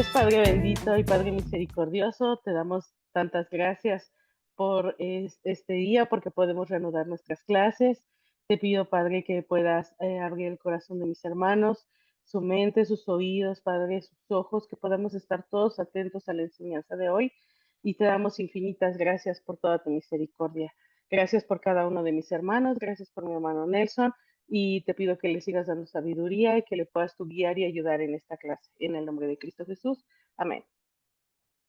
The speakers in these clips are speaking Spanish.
Dios Padre bendito y Padre misericordioso, te damos tantas gracias por este día, porque podemos reanudar nuestras clases. Te pido, Padre, que puedas abrir el corazón de mis hermanos, su mente, sus oídos, Padre, sus ojos, que podamos estar todos atentos a la enseñanza de hoy. Y te damos infinitas gracias por toda tu misericordia. Gracias por cada uno de mis hermanos, gracias por mi hermano Nelson, y te pido que le sigas dando sabiduría y que le puedas tú guiar y ayudar en esta clase. En el nombre de Cristo Jesús. Amén.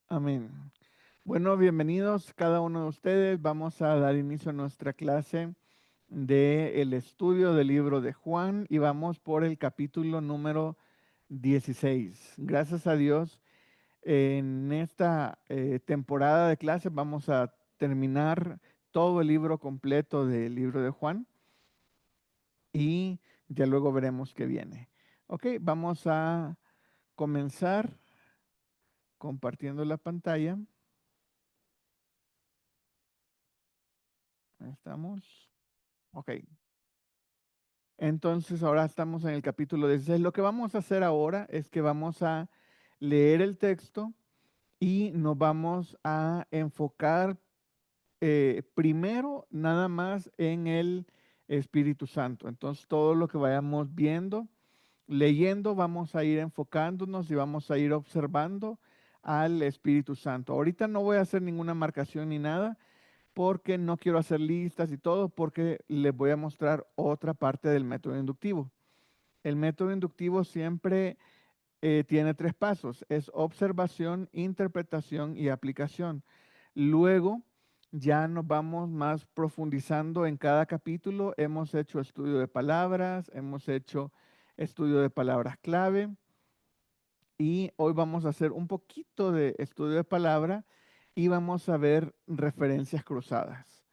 Amén. Bueno, bienvenidos cada uno de ustedes. Vamos a dar inicio a nuestra clase del estudio del libro de Juan y vamos por el capítulo número 16. Gracias a Dios, en esta temporada de clases vamos a terminar todo el libro completo del libro de Juan y ya luego veremos qué viene. Ok, vamos a comenzar compartiendo la pantalla. Ahí estamos. Ok. Entonces ahora estamos en el capítulo 16. Lo que vamos a hacer ahora es que vamos a leer el texto y nos vamos a enfocar primero nada más en el Espíritu Santo. Entonces todo lo que vayamos viendo, leyendo, vamos a ir enfocándonos y vamos a ir observando al Espíritu Santo. Ahorita no voy a hacer ninguna marcación ni nada porque no quiero hacer listas y todo, porque les voy a mostrar otra parte del método inductivo. El método inductivo siempre tiene tres pasos: es observación, interpretación y aplicación. Luego ya nos vamos más profundizando en cada capítulo. Hemos hecho estudio de palabras, hemos hecho estudio de palabras clave y hoy vamos a hacer un poquito de estudio de palabra y vamos a ver referencias cruzadas.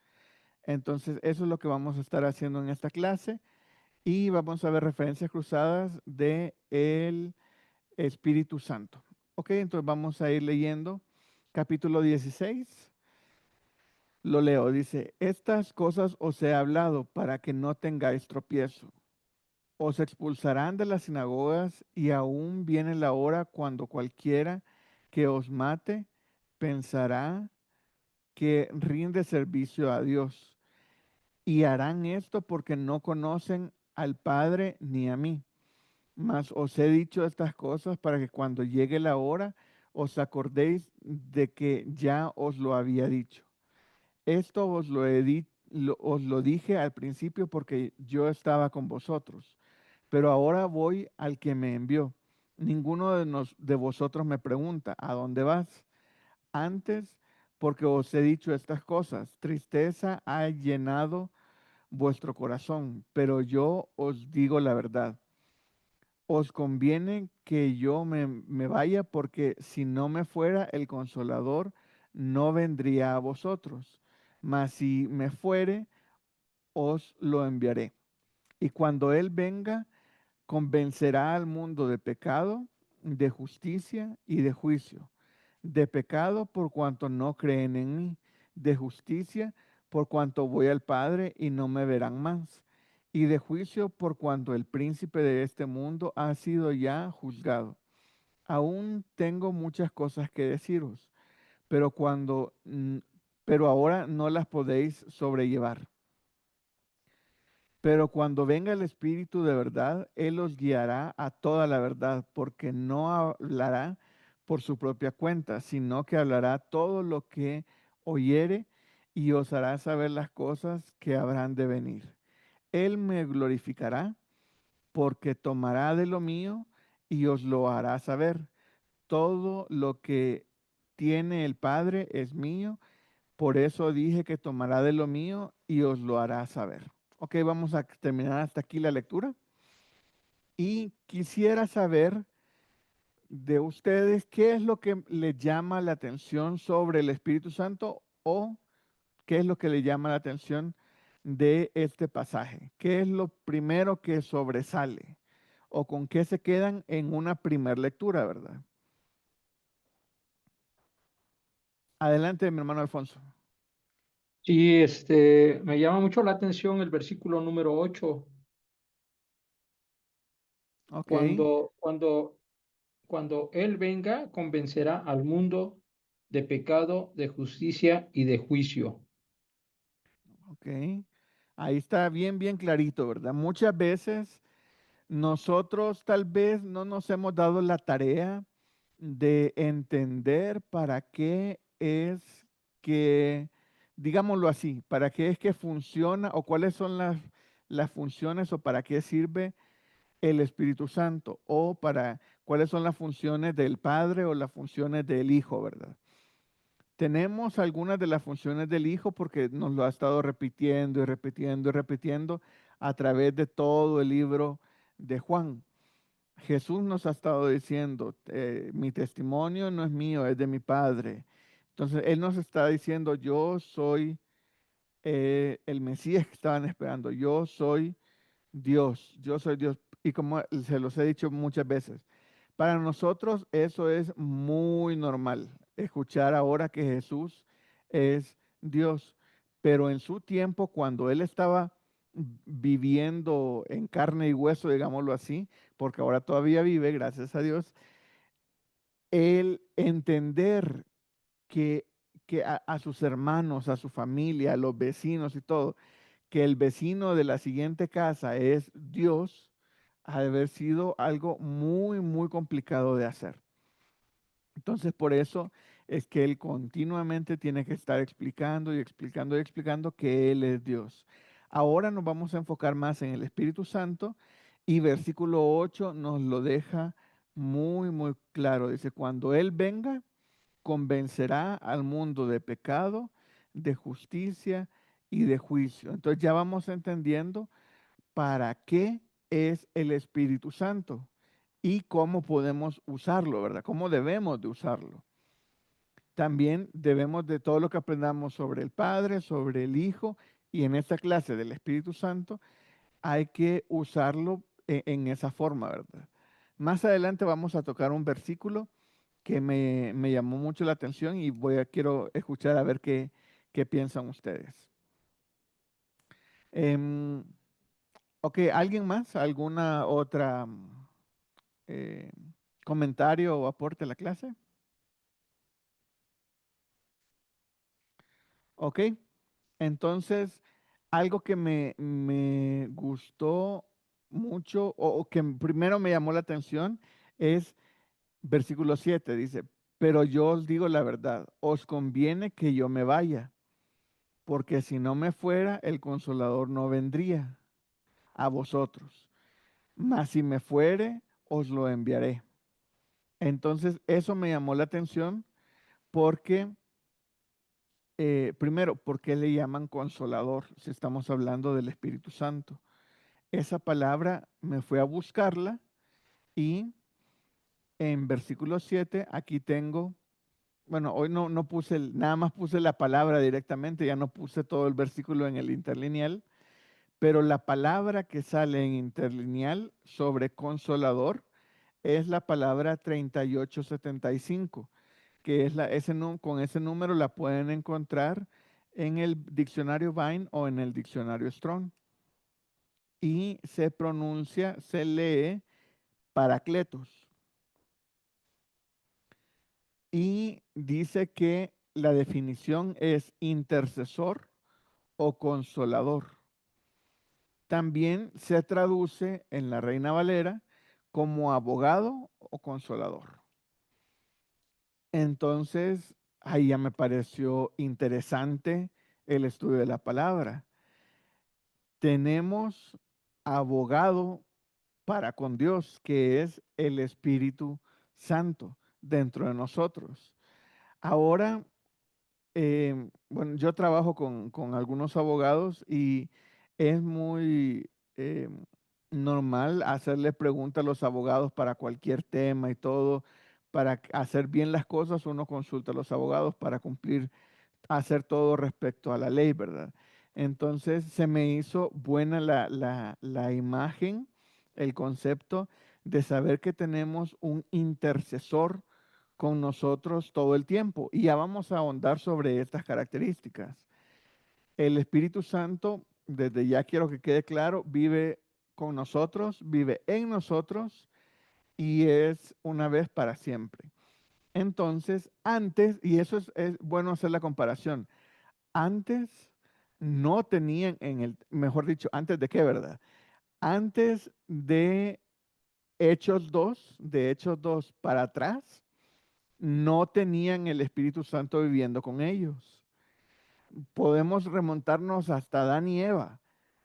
Entonces, eso es lo que vamos a estar haciendo en esta clase y vamos a ver referencias cruzadas de el Espíritu Santo. Ok, entonces vamos a ir leyendo capítulo 16. Lo leo, dice: estas cosas os he hablado para que no tengáis tropiezo. Os expulsarán de las sinagogas y aún viene la hora cuando cualquiera que os mate pensará que rinde servicio a Dios. Y harán esto porque no conocen al Padre ni a mí. Mas os he dicho estas cosas para que cuando llegue la hora os acordéis de que ya os lo había dicho. Esto os lo dije al principio porque yo estaba con vosotros, pero ahora voy al que me envió. Ninguno de vosotros me pregunta: ¿a dónde vas? Antes, porque os he dicho estas cosas, tristeza ha llenado vuestro corazón, pero yo os digo la verdad. Os conviene que yo me vaya, porque si no me fuera, el Consolador no vendría a vosotros. Mas si me fuere, os lo enviaré. Y cuando Él venga, convencerá al mundo de pecado, de justicia y de juicio. De pecado por cuanto no creen en mí, de justicia por cuanto voy al Padre y no me verán más, y de juicio por cuanto el príncipe de este mundo ha sido ya juzgado. Aún tengo muchas cosas que deciros, pero pero ahora no las podéis sobrellevar. Pero cuando venga el Espíritu de verdad, Él os guiará a toda la verdad, porque no hablará por su propia cuenta, sino que hablará todo lo que oyere y os hará saber las cosas que habrán de venir. Él me glorificará, porque tomará de lo mío y os lo hará saber. Todo lo que tiene el Padre es mío, por eso dije que tomará de lo mío y os lo hará saber. Ok, vamos a terminar hasta aquí la lectura. Y quisiera saber de ustedes qué es lo que les llama la atención sobre el Espíritu Santo, o qué es lo que le llama la atención de este pasaje. ¿Qué es lo primero que sobresale? ¿O con qué se quedan en una primera lectura, verdad? Adelante, mi hermano Alfonso. Sí, me llama mucho la atención el versículo número 8, Ok, cuando, cuando, cuando Él venga, convencerá al mundo de pecado, de justicia y de juicio. Ok. Ahí está bien, bien clarito, ¿verdad? Muchas veces nosotros tal vez no nos hemos dado la tarea de entender para qué es que, digámoslo así, para qué es que funciona o cuáles son las funciones o para qué sirve el Espíritu Santo o para cuáles son las funciones del Padre o las funciones del Hijo, ¿verdad? Tenemos algunas de las funciones del Hijo porque nos lo ha estado repitiendo y repitiendo y repitiendo a través de todo el libro de Juan. Jesús nos ha estado diciendo, mi testimonio no es mío, es de mi Padre. Entonces, Él nos está diciendo, yo soy el Mesías que estaban esperando, yo soy Dios, yo soy Dios. Y como se los he dicho muchas veces, para nosotros eso es muy normal, escuchar ahora que Jesús es Dios. Pero en su tiempo, cuando Él estaba viviendo en carne y hueso, digámoslo así, porque ahora todavía vive, gracias a Dios, el entender que, que a sus hermanos, a su familia, a los vecinos y todo, que el vecino de la siguiente casa es Dios, ha de haber sido algo muy, muy complicado de hacer. Entonces, por eso es que él continuamente tiene que estar explicando y explicando y explicando que Él es Dios. Ahora nos vamos a enfocar más en el Espíritu Santo y versículo 8 nos lo deja muy, muy claro. Dice, cuando Él venga, convencerá al mundo de pecado, de justicia y de juicio. Entonces ya vamos entendiendo para qué es el Espíritu Santo y cómo podemos usarlo, ¿verdad? Cómo debemos de usarlo. También debemos de todo lo que aprendamos sobre el Padre, sobre el Hijo y en esta clase del Espíritu Santo, hay que usarlo en esa forma, ¿verdad? Más adelante vamos a tocar un versículo que me llamó mucho la atención y quiero escuchar a ver qué piensan ustedes. Em, ok, ¿alguien más? ¿Alguna otra eh, comentario o aporte a la clase? Ok, entonces algo que me gustó mucho o que primero me llamó la atención es versículo 7, dice, pero yo os digo la verdad, os conviene que yo me vaya, porque si no me fuera, el consolador no vendría a vosotros, mas si me fuere, os lo enviaré. Entonces, eso me llamó la atención porque, primero, ¿por qué le llaman consolador si estamos hablando del Espíritu Santo? Esa palabra me fui a buscarla y en versículo 7, aquí tengo, bueno, hoy no puse, nada más puse la palabra directamente, ya no puse todo el versículo en el interlineal, pero la palabra que sale en interlineal sobre consolador es la palabra 3875, que es con ese número la pueden encontrar en el diccionario Vine o en el diccionario Strong. Y se lee Paracletos. Y dice que la definición es intercesor o consolador. También se traduce en la Reina Valera como abogado o consolador. Entonces, ahí ya me pareció interesante el estudio de la palabra. Tenemos abogado para con Dios, que es el Espíritu Santo dentro de nosotros. Ahora, bueno, yo trabajo con algunos abogados y es muy normal hacerle preguntas a los abogados para cualquier tema y todo. Para hacer bien las cosas, uno consulta a los abogados para cumplir, hacer todo respecto a la ley, ¿verdad? Entonces se me hizo buena la imagen, el concepto de saber que tenemos un intercesor con nosotros todo el tiempo. Y ya vamos a ahondar sobre estas características. El Espíritu Santo, desde ya quiero que quede claro, vive con nosotros, vive en nosotros y es una vez para siempre. Entonces, antes, y eso es bueno hacer la comparación, antes no tenían mejor dicho, antes de qué, ¿verdad? Antes de Hechos 2 para atrás, no tenían el Espíritu Santo viviendo con ellos. Podemos remontarnos hasta Adán y Eva.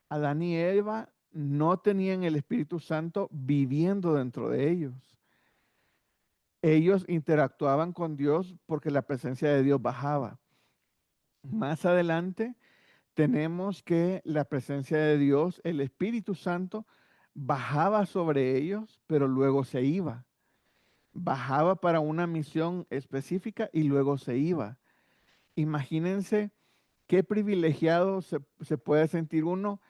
Adán y Eva no tenían el Espíritu Santo viviendo dentro de ellos. Ellos interactuaban con Dios porque la presencia de Dios bajaba. Más adelante tenemos que la presencia de Dios, el Espíritu Santo, bajaba sobre ellos, pero luego se iba. Bajaba para una misión específica y luego se iba. Imagínense qué privilegiado se puede sentir uno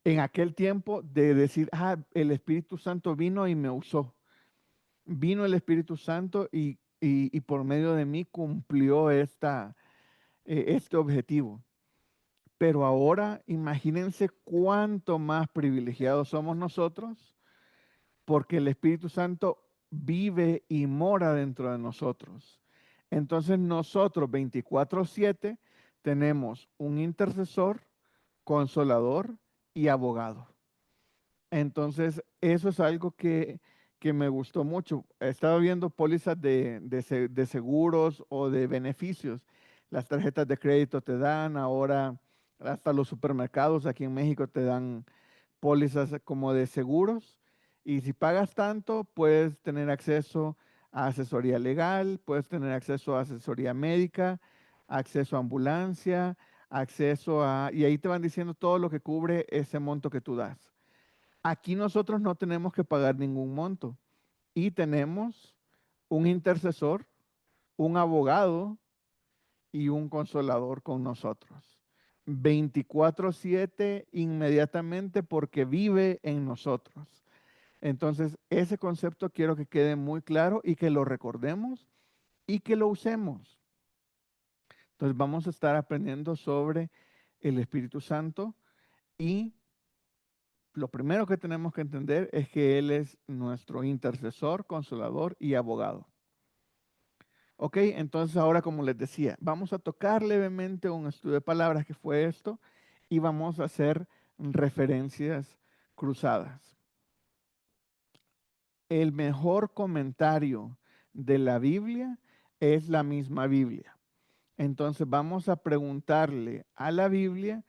en aquel tiempo de decir, el Espíritu Santo vino y me usó. Vino el Espíritu Santo y por medio de mí cumplió este objetivo. Pero ahora imagínense cuánto más privilegiados somos nosotros, porque el Espíritu Santo vive y mora dentro de nosotros. Entonces nosotros 24/7 tenemos un intercesor, consolador y abogado. Entonces eso es algo que me gustó mucho. Estaba viendo pólizas de seguros o de beneficios. Las tarjetas de crédito te dan, ahora hasta los supermercados aquí en México te dan pólizas como de seguros. Y si pagas tanto, puedes tener acceso a asesoría legal, puedes tener acceso a asesoría médica, acceso a ambulancia, y ahí te van diciendo todo lo que cubre ese monto que tú das. Aquí nosotros no tenemos que pagar ningún monto y tenemos un intercesor, un abogado y un consolador con nosotros. 24/7 inmediatamente porque vive en nosotros. Entonces, ese concepto quiero que quede muy claro y que lo recordemos y que lo usemos. Entonces, vamos a estar aprendiendo sobre el Espíritu Santo y lo primero que tenemos que entender es que Él es nuestro intercesor, consolador y abogado. Ok, entonces ahora como les decía, vamos a tocar levemente un estudio de palabras que fue esto y vamos a hacer referencias cruzadas. El mejor comentario de la Biblia es la misma Biblia. Entonces vamos a preguntarle a la Biblia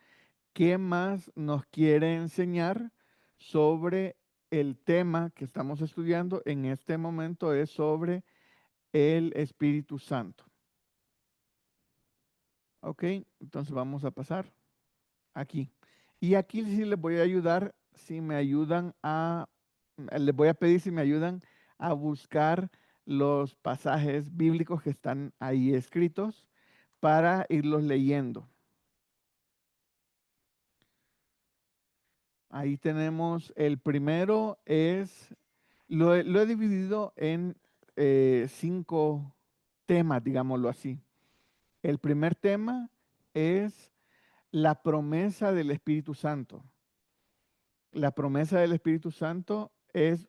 qué más nos quiere enseñar sobre el tema que estamos estudiando en este momento, es sobre el Espíritu Santo. Ok, entonces vamos a pasar aquí. Y aquí sí les voy a ayudar, si me ayudan les voy a pedir si me ayudan a buscar los pasajes bíblicos que están ahí escritos para irlos leyendo. Ahí tenemos, el primero lo he dividido en 5 temas, digámoslo así. El primer tema es la promesa del Espíritu Santo. La promesa del Espíritu Santo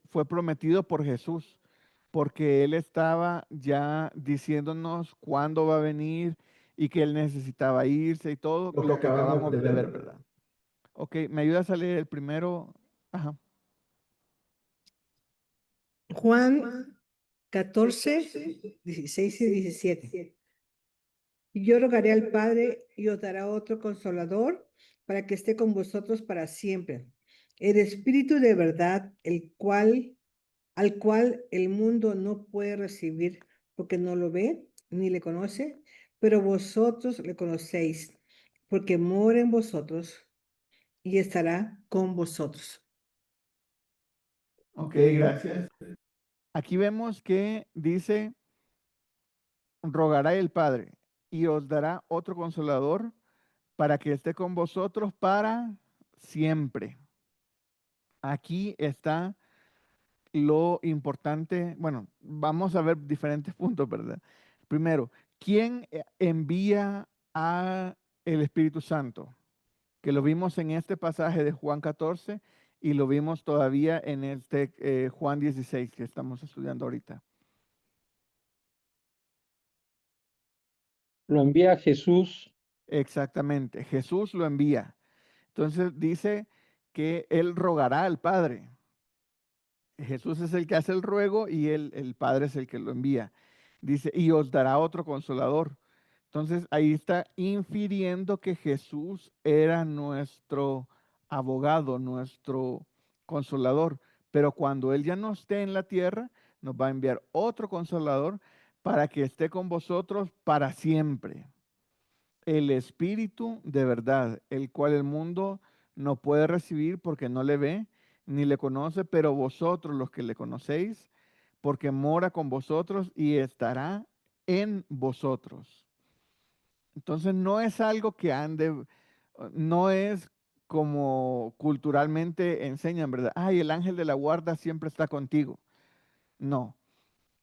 fue prometido por Jesús, porque Él estaba ya diciéndonos cuándo va a venir y que Él necesitaba irse y todo lo que acabamos de ver, ¿verdad? Ok, ¿me ayudas a leer el primero? Ajá. Juan 14, 16 y 17. Y yo rogaré al Padre y os dará otro consolador para que esté con vosotros para siempre. El Espíritu de verdad, al cual el mundo no puede recibir porque no lo ve ni le conoce, pero vosotros le conocéis, porque mora en vosotros y estará con vosotros. Ok, gracias. Aquí vemos que dice, rogará el Padre y os dará otro consolador para que esté con vosotros para siempre. Aquí está lo importante. Bueno, vamos a ver diferentes puntos, ¿verdad? Primero, ¿quién envía a el Espíritu Santo? Que lo vimos en este pasaje de Juan 14 y lo vimos todavía en este Juan 16 que estamos estudiando ahorita. Lo envía Jesús. Exactamente, Jesús lo envía. Entonces dice que Él rogará al Padre. Jesús es el que hace el ruego y el Padre es el que lo envía. Dice, y os dará otro consolador. Entonces ahí está infiriendo que Jesús era nuestro abogado, nuestro consolador. Pero cuando Él ya no esté en la tierra, nos va a enviar otro consolador para que esté con vosotros para siempre. El Espíritu de verdad, el cual el mundo no puede recibir porque no le ve ni le conoce, pero vosotros los que le conocéis, porque mora con vosotros y estará en vosotros. Entonces no es algo que ande, no es como culturalmente enseñan, ¿verdad? Ay, el ángel de la guarda siempre está contigo. No,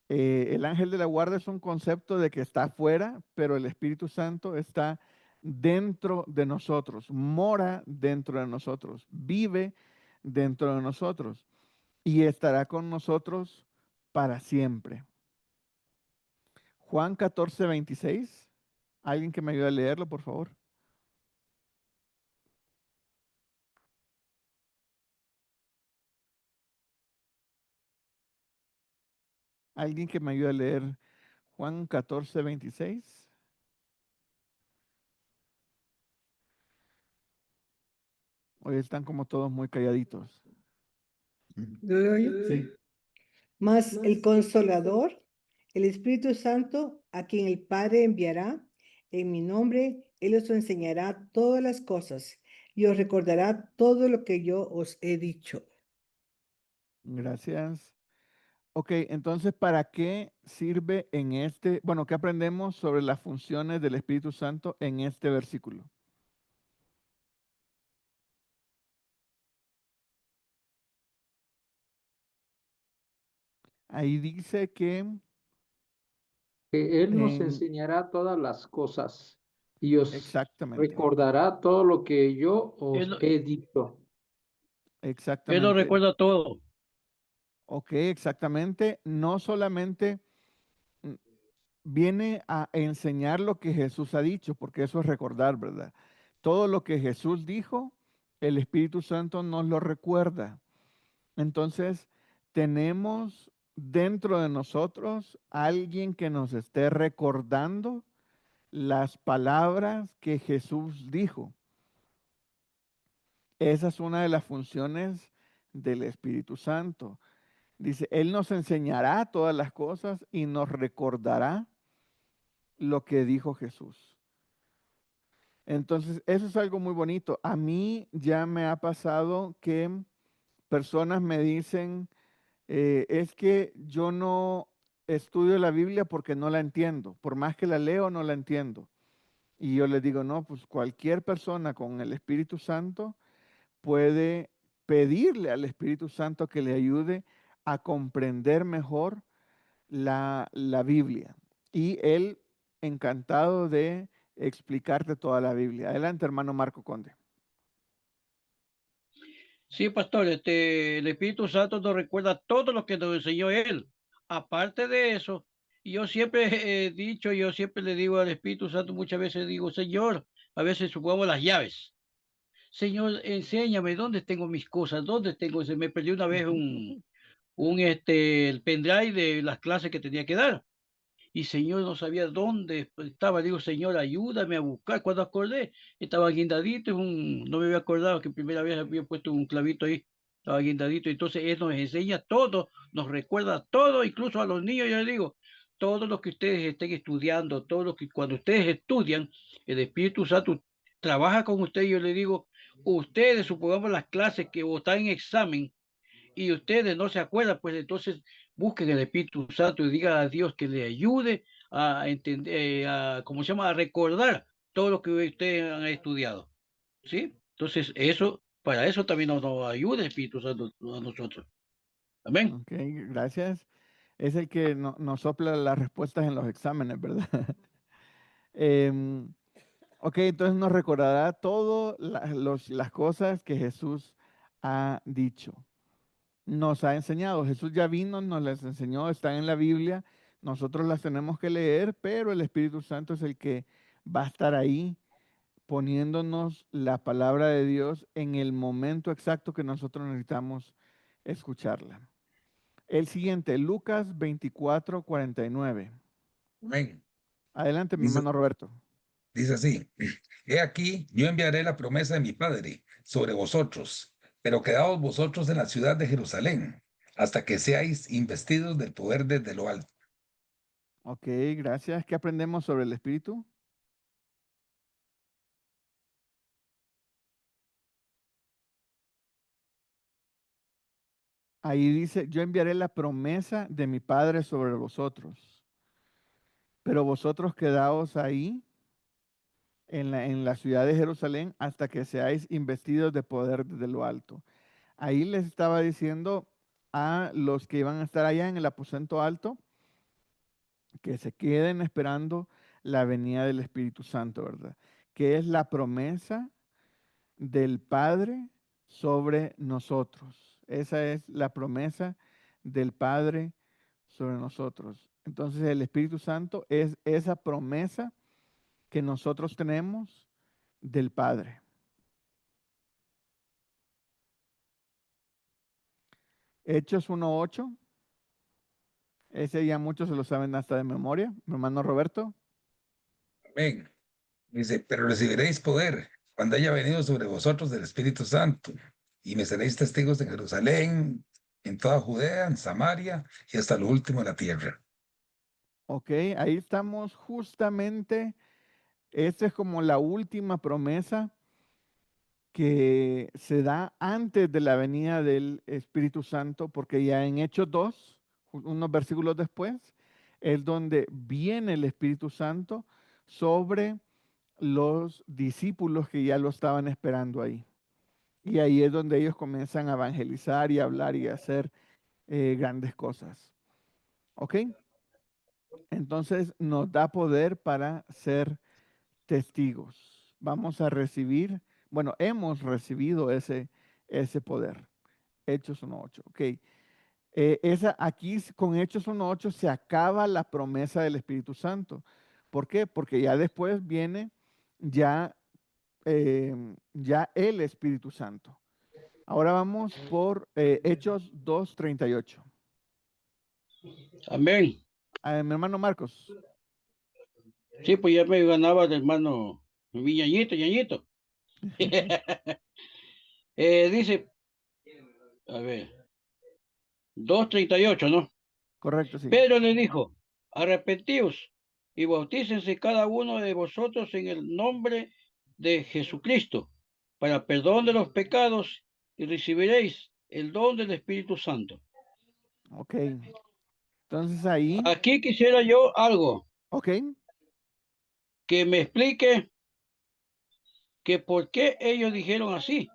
el ángel de la guarda es un concepto de que está afuera, pero el Espíritu Santo está dentro de nosotros, mora dentro de nosotros, vive dentro de nosotros y estará con nosotros para siempre. Juan 14, 26. ¿Alguien que me ayude a leerlo, por favor? ¿Alguien que me ayude a leer Juan 14, 26? Hoy están como todos muy calladitos. ¿Lo leo yo? Sí. Mas el Consolador, el Espíritu Santo, a quien el Padre enviará en mi nombre, Él os enseñará todas las cosas y os recordará todo lo que yo os he dicho. Gracias. Ok, entonces, ¿para qué sirve en este, bueno, qué aprendemos sobre las funciones del Espíritu Santo en este versículo? Ahí dice que Que Él nos en, enseñará todas las cosas y os exactamente, recordará todo lo que yo os Él, he dicho. él lo exactamente. recuerda todo. Ok, exactamente. No solamente mm, viene a enseñar lo que Jesús ha dicho, porque eso es recordar, ¿verdad? Todo lo que Jesús dijo, el Espíritu Santo nos lo recuerda. Entonces, tenemos dentro de nosotros alguien que nos esté recordando las palabras que Jesús dijo. Esa es una de las funciones del Espíritu Santo. Dice, Él nos enseñará todas las cosas y nos recordará lo que dijo Jesús. Entonces, eso es algo muy bonito. A mí ya me ha pasado que personas me dicen, es que yo no estudio la Biblia porque no la entiendo. Por más que la leo, no la entiendo. Y yo les digo, no, pues cualquier persona con el Espíritu Santo puede pedirle al Espíritu Santo que le ayude a comprender mejor la Biblia. Y él encantado de explicarte toda la Biblia. Adelante, hermano Marco Conde. Sí, pastor, el Espíritu Santo nos recuerda todo lo que nos enseñó Él. Aparte de eso, yo siempre he dicho, yo siempre le digo al Espíritu Santo, muchas veces digo, Señor, a veces supongamos las llaves. Señor, enséñame dónde tengo mis cosas, dónde tengo, se me perdió una vez el pendrive de las clases que tenía que dar. Y Señor no sabía dónde estaba. Digo, Señor, ayúdame a buscar. Cuando acordé, estaba guindadito, no me había acordado que primera vez había puesto un clavito ahí, estaba guindadito. Entonces Él nos enseña todo, nos recuerda todo, incluso a los niños, yo les digo, todo lo que ustedes estén estudiando, todo lo que cuando ustedes estudian, el Espíritu Santo trabaja con ustedes, yo les digo, ustedes, supongamos las clases que o están en examen, y ustedes no se acuerdan, pues entonces busquen el Espíritu Santo y digan a Dios que le ayude a entender, ¿cómo se llama? A recordar todo lo que ustedes han estudiado, ¿sí? Entonces, eso, para eso también nos ayuda el Espíritu Santo a nosotros. Amén. Ok, gracias. Es el que nos sopla las respuestas en los exámenes, ¿verdad? Ok, entonces nos recordará todas las cosas que Jesús ha dicho. Nos ha enseñado. Jesús ya vino, nos las enseñó, están en la Biblia. Nosotros las tenemos que leer, pero el Espíritu Santo es el que va a estar ahí poniéndonos la palabra de Dios en el momento exacto que nosotros necesitamos escucharla. El siguiente, Lucas 24:49. Amén. Adelante, mi Dice, hermano Roberto. dice así, he aquí, yo enviaré la promesa de mi Padre sobre vosotros, pero quedaos vosotros en la ciudad de Jerusalén, hasta que seáis investidos del poder desde lo alto. Ok, gracias. ¿Qué aprendemos sobre el Espíritu? Ahí dice, yo enviaré la promesa de mi Padre sobre vosotros, pero vosotros quedaos ahí en la ciudad de Jerusalén hasta que seáis investidos de poder desde lo alto. Ahí les estaba diciendo a los que iban a estar allá en el aposento alto que se queden esperando la venida del Espíritu Santo, ¿verdad? Que es la promesa del Padre sobre nosotros. Esa es la promesa del Padre sobre nosotros. Entonces el Espíritu Santo es esa promesa que nosotros tenemos del Padre. Hechos 1:8. Ese ya muchos se lo saben hasta de memoria. Mi hermano Roberto. Amén. Dice, pero recibiréis poder cuando haya venido sobre vosotros el Espíritu Santo, y me seréis testigos en Jerusalén, en toda Judea, en Samaria y hasta lo último de la tierra. Ok, ahí estamos justamente. Esta es como la última promesa que se da antes de la venida del Espíritu Santo, porque ya en Hechos 2, unos versículos después, es donde viene el Espíritu Santo sobre los discípulos que ya lo estaban esperando ahí. Y ahí es donde ellos comienzan a evangelizar y a hablar y a hacer grandes cosas. ¿Ok? Entonces nos da poder para ser testigos. Vamos a recibir, bueno, hemos recibido ese poder. Hechos 1:8. Ok. Aquí con Hechos 1:8 se acaba la promesa del Espíritu Santo. ¿Por qué? Porque ya después viene ya, ya el Espíritu Santo. Ahora vamos por Hechos 2:38. Amén. Mi hermano Marcos. Sí, pues ya me ganaba el hermano mi ñañito. Dice, a ver, 2:38, ¿no? Correcto, sí. Pedro le dijo, arrepentíos y bautícense cada uno de vosotros en el nombre de Jesucristo para perdón de los pecados y recibiréis el don del Espíritu Santo. Ok. Entonces ahí, Aquí quisiera yo algo ok. que me explique que por qué ellos dijeron así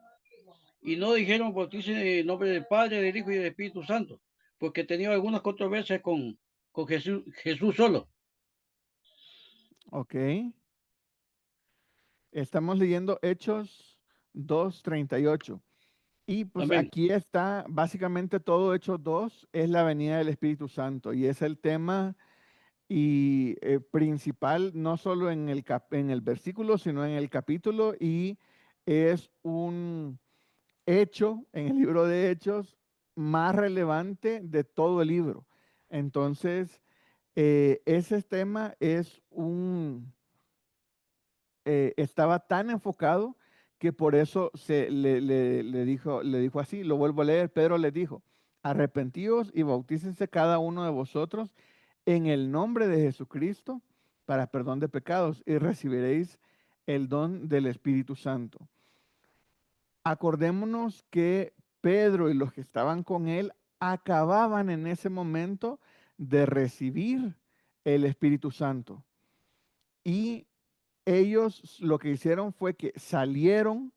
y no dijeron bautícense en el nombre del Padre, del Hijo y del Espíritu Santo, porque tenía algunas controversias con Jesús solo. Ok. Estamos leyendo Hechos 2:38. Y pues Amén. aquí está básicamente todo Hechos 2 es la venida del Espíritu Santo y es el tema y principal no solo en el versículo, sino en el capítulo y es un hecho en el libro de Hechos más relevante de todo el libro. Entonces, ese tema es estaba tan enfocado que por eso le dijo así, lo vuelvo a leer, Pedro les dijo, arrepentíos y bautícense cada uno de vosotros en el nombre de Jesucristo para perdón de pecados y recibiréis el don del Espíritu Santo. Acordémonos que Pedro y los que estaban con él acababan en ese momento de recibir el Espíritu Santo. Y ellos lo que hicieron fue que salieron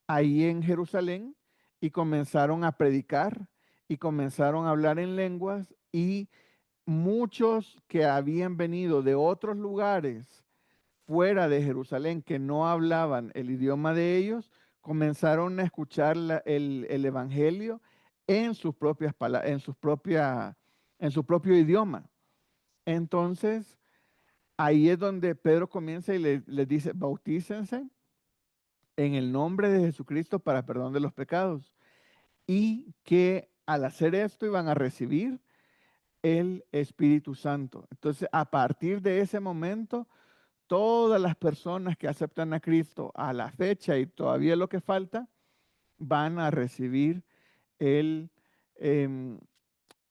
ahí en Jerusalén y comenzaron a predicar y comenzaron a hablar en lenguas y muchos que habían venido de otros lugares fuera de Jerusalén que no hablaban el idioma de ellos, comenzaron a escuchar el evangelio en sus propias palabras, en su propio idioma. Entonces, ahí es donde Pedro comienza y les dice, bautícense en el nombre de Jesucristo para perdón de los pecados. Y que al hacer esto iban a recibir el Espíritu Santo. Entonces, a partir de ese momento, todas las personas que aceptan a Cristo a la fecha y todavía lo que falta, van a recibir el, em,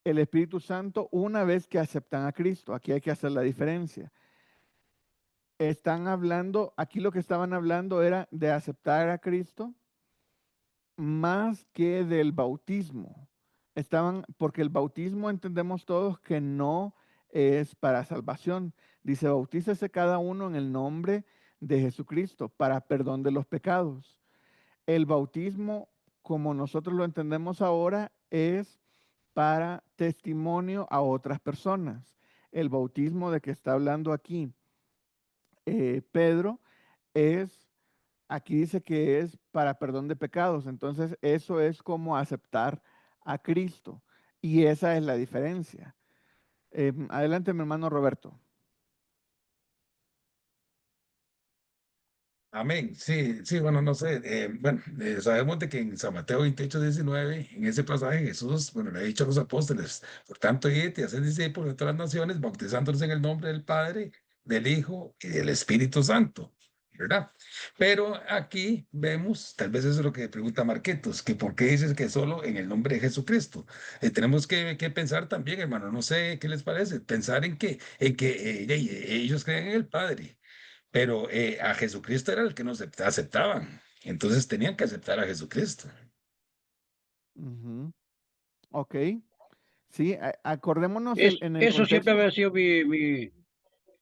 el Espíritu Santo una vez que aceptan a Cristo. Aquí hay que hacer la diferencia. Están hablando, aquí lo que estaban hablando era de aceptar a Cristo más que del bautismo. Porque el bautismo entendemos todos que no es para salvación. Dice, bautícese cada uno en el nombre de Jesucristo para perdón de los pecados. El bautismo, como nosotros lo entendemos ahora, es para testimonio a otras personas. El bautismo de que está hablando aquí Pedro es, aquí dice que es para perdón de pecados. Entonces, eso es como aceptar a Cristo. Y esa es la diferencia. Adelante, mi hermano Roberto. Amén. Sí, sí, bueno, no sé. Sabemos de que en San Mateo 28:19, en ese pasaje Jesús, bueno, le ha dicho a los apóstoles, por tanto, id y haced discípulos de todas las naciones, bautizándolos en el nombre del Padre, del Hijo y del Espíritu Santo, ¿verdad? Pero aquí vemos, tal vez eso es lo que pregunta Marquitos, que por qué dices que solo en el nombre de Jesucristo. Tenemos que pensar también, hermano, no sé qué les parece, pensar en que ellos creen en el Padre. Pero a Jesucristo era el que no aceptaban. Entonces tenían que aceptar a Jesucristo. Ujú. Ok. Sí, acordémonos en el Eso siempre contexto. había sido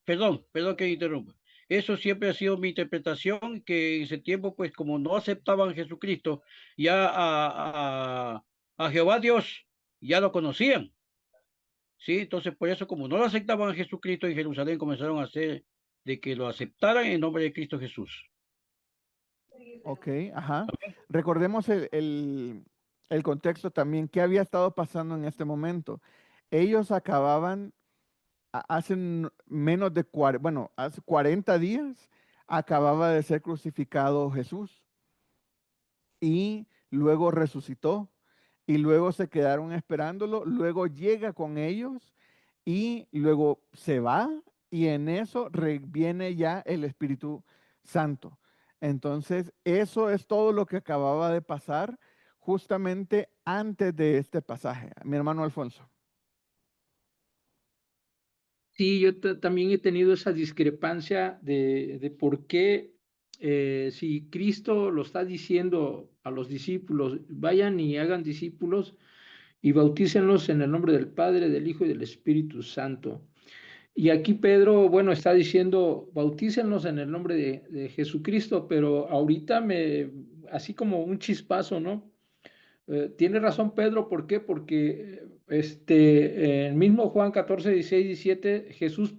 perdón que interrumpa. Eso siempre ha sido mi interpretación, que en ese tiempo, pues como no aceptaban a Jesucristo, ya a Jehová Dios ya lo conocían, ¿sí? Entonces, por eso, como no lo aceptaban a Jesucristo en Jerusalén, comenzaron a hacer de que lo aceptaran en nombre de Cristo Jesús. Ok, ajá. Recordemos el contexto también. ¿Qué había estado pasando en este momento? Ellos acababan, hace menos de, bueno, hace 40 días, acababa de ser crucificado Jesús y luego resucitó y luego se quedaron esperándolo, luego llega con ellos y luego se va y en eso viene ya el Espíritu Santo. Entonces, eso es todo lo que acababa de pasar justamente antes de este pasaje. Mi hermano Alfonso. Sí, yo también he tenido esa discrepancia de por qué, si Cristo lo está diciendo a los discípulos, vayan y hagan discípulos y bautícenlos en el nombre del Padre, del Hijo y del Espíritu Santo. Y aquí Pedro, bueno, está diciendo, bautícenlos en el nombre de Jesucristo, pero ahorita así como un chispazo, ¿no? Tiene razón Pedro, ¿por qué? Porque el mismo Juan 14:16-17, Jesús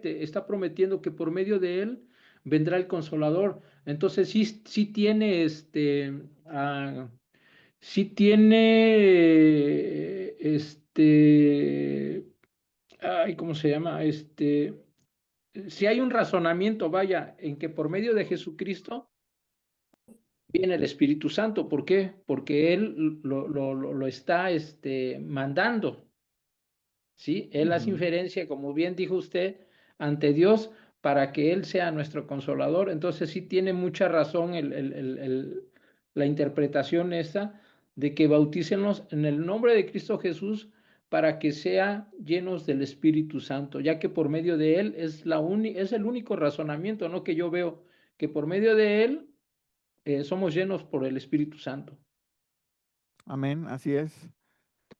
está prometiendo que por medio de él vendrá el Consolador. Entonces sí tiene sí tiene ay, ¿cómo se llama? Si hay un razonamiento, vaya, en que por medio de Jesucristo viene el Espíritu Santo. ¿Por qué? Porque Él lo está mandando, ¿sí? Él hace Ujú. inferencia, como bien dijo usted, ante Dios para que Él sea nuestro consolador. Entonces sí tiene mucha razón la interpretación esta de que bautícenos en el nombre de Cristo Jesús para que sea llenos del Espíritu Santo, ya que por medio de Él es el único razonamiento, ¿no? Que yo veo, que por medio de Él somos llenos por el Espíritu Santo. Amén, así es.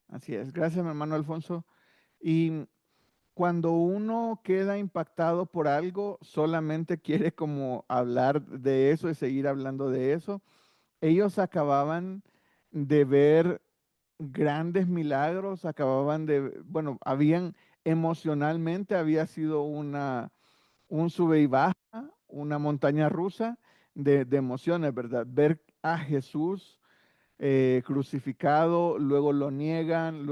Así es. Gracias, mi hermano Alfonso. Y cuando uno queda impactado por algo, solamente quiere como hablar de eso y seguir hablando de eso. Ellos acababan de ver grandes milagros, acababan de, bueno, emocionalmente había sido un sube y baja, una montaña rusa de emociones, ¿verdad? Ver a Jesús crucificado, luego lo niegan,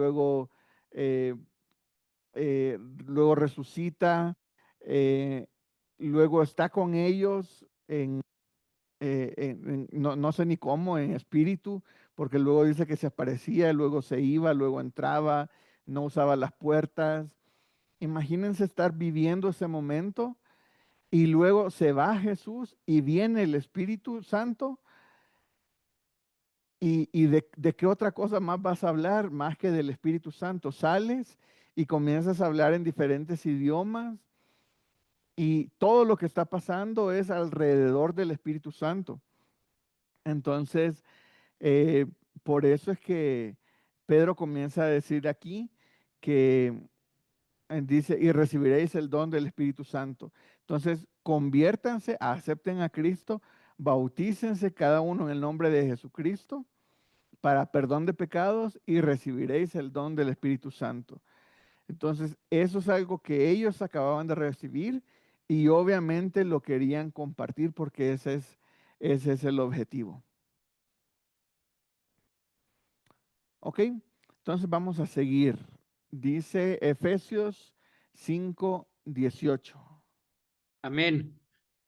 eh, luego resucita, eh, luego está con ellos no sé ni cómo, en espíritu, porque luego dice que se aparecía, luego se iba, luego entraba, no usaba las puertas. Imagínense estar viviendo ese momento y luego se va Jesús y viene el Espíritu Santo. ¿Y de qué otra cosa más vas a hablar más que del Espíritu Santo? Sales y comienzas a hablar en diferentes idiomas y todo lo que está pasando es alrededor del Espíritu Santo. Entonces, Eh, por eso es que Pedro comienza a decir aquí que dice, y recibiréis el don del Espíritu Santo. Entonces, conviértanse, acepten a Cristo, bautícense cada uno en el nombre de Jesucristo para perdón de pecados y recibiréis el don del Espíritu Santo. Entonces, eso es algo que ellos acababan de recibir y obviamente lo querían compartir porque ese es el objetivo. Ok, entonces vamos a seguir. Dice Efesios 5:18. Amén.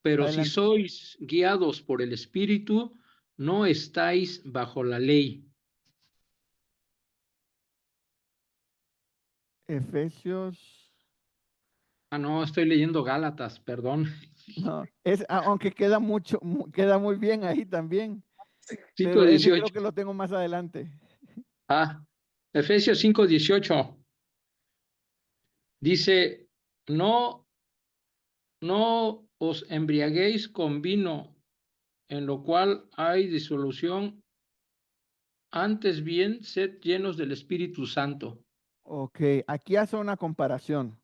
Pero si Adelante. sois guiados por el Espíritu, no estáis bajo la ley. Efesios, Ah, no, estoy leyendo Gálatas, perdón. no, aunque queda mucho, queda muy bien ahí también, pero ese creo 5:18. que lo tengo más adelante. Ah, Efesios 5:18. Dice, no, no os embriaguéis con vino, en lo cual hay disolución, antes bien, sed llenos del Espíritu Santo. Ok, aquí hace una comparación.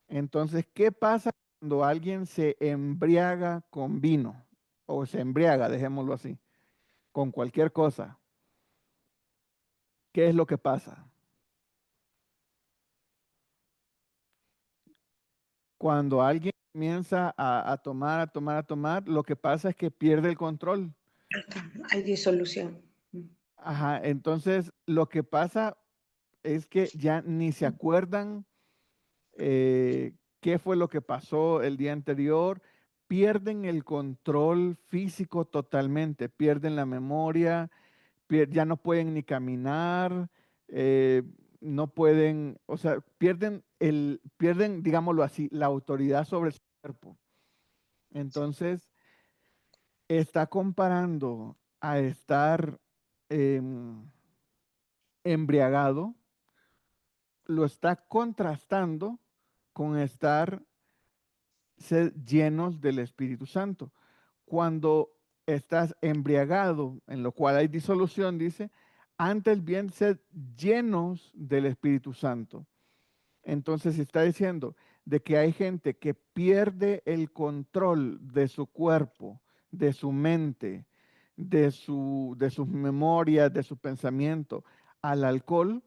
Entonces, ¿qué pasa cuando alguien se embriaga con vino? O se embriaga, dejémoslo así, con cualquier cosa. ¿Qué es lo que pasa? Cuando alguien comienza a tomar, lo que pasa es que pierde el control. Hay disolución. Ajá, entonces lo que pasa es que ya ni se acuerdan qué fue lo que pasó el día anterior, pierden el control físico totalmente, pierden la memoria, ya no pueden ni caminar, eh, no pueden, o sea, pierden, digámoslo así, la autoridad sobre su cuerpo. Entonces, está comparando a estar embriagado, lo está contrastando con estar llenos del Espíritu Santo. Cuando estás embriagado, en lo cual hay disolución, dice, antes bien sed llenos del Espíritu Santo. Entonces está diciendo de que hay gente que pierde el control de su cuerpo, de su mente, de sus memorias, de su pensamiento al alcohol.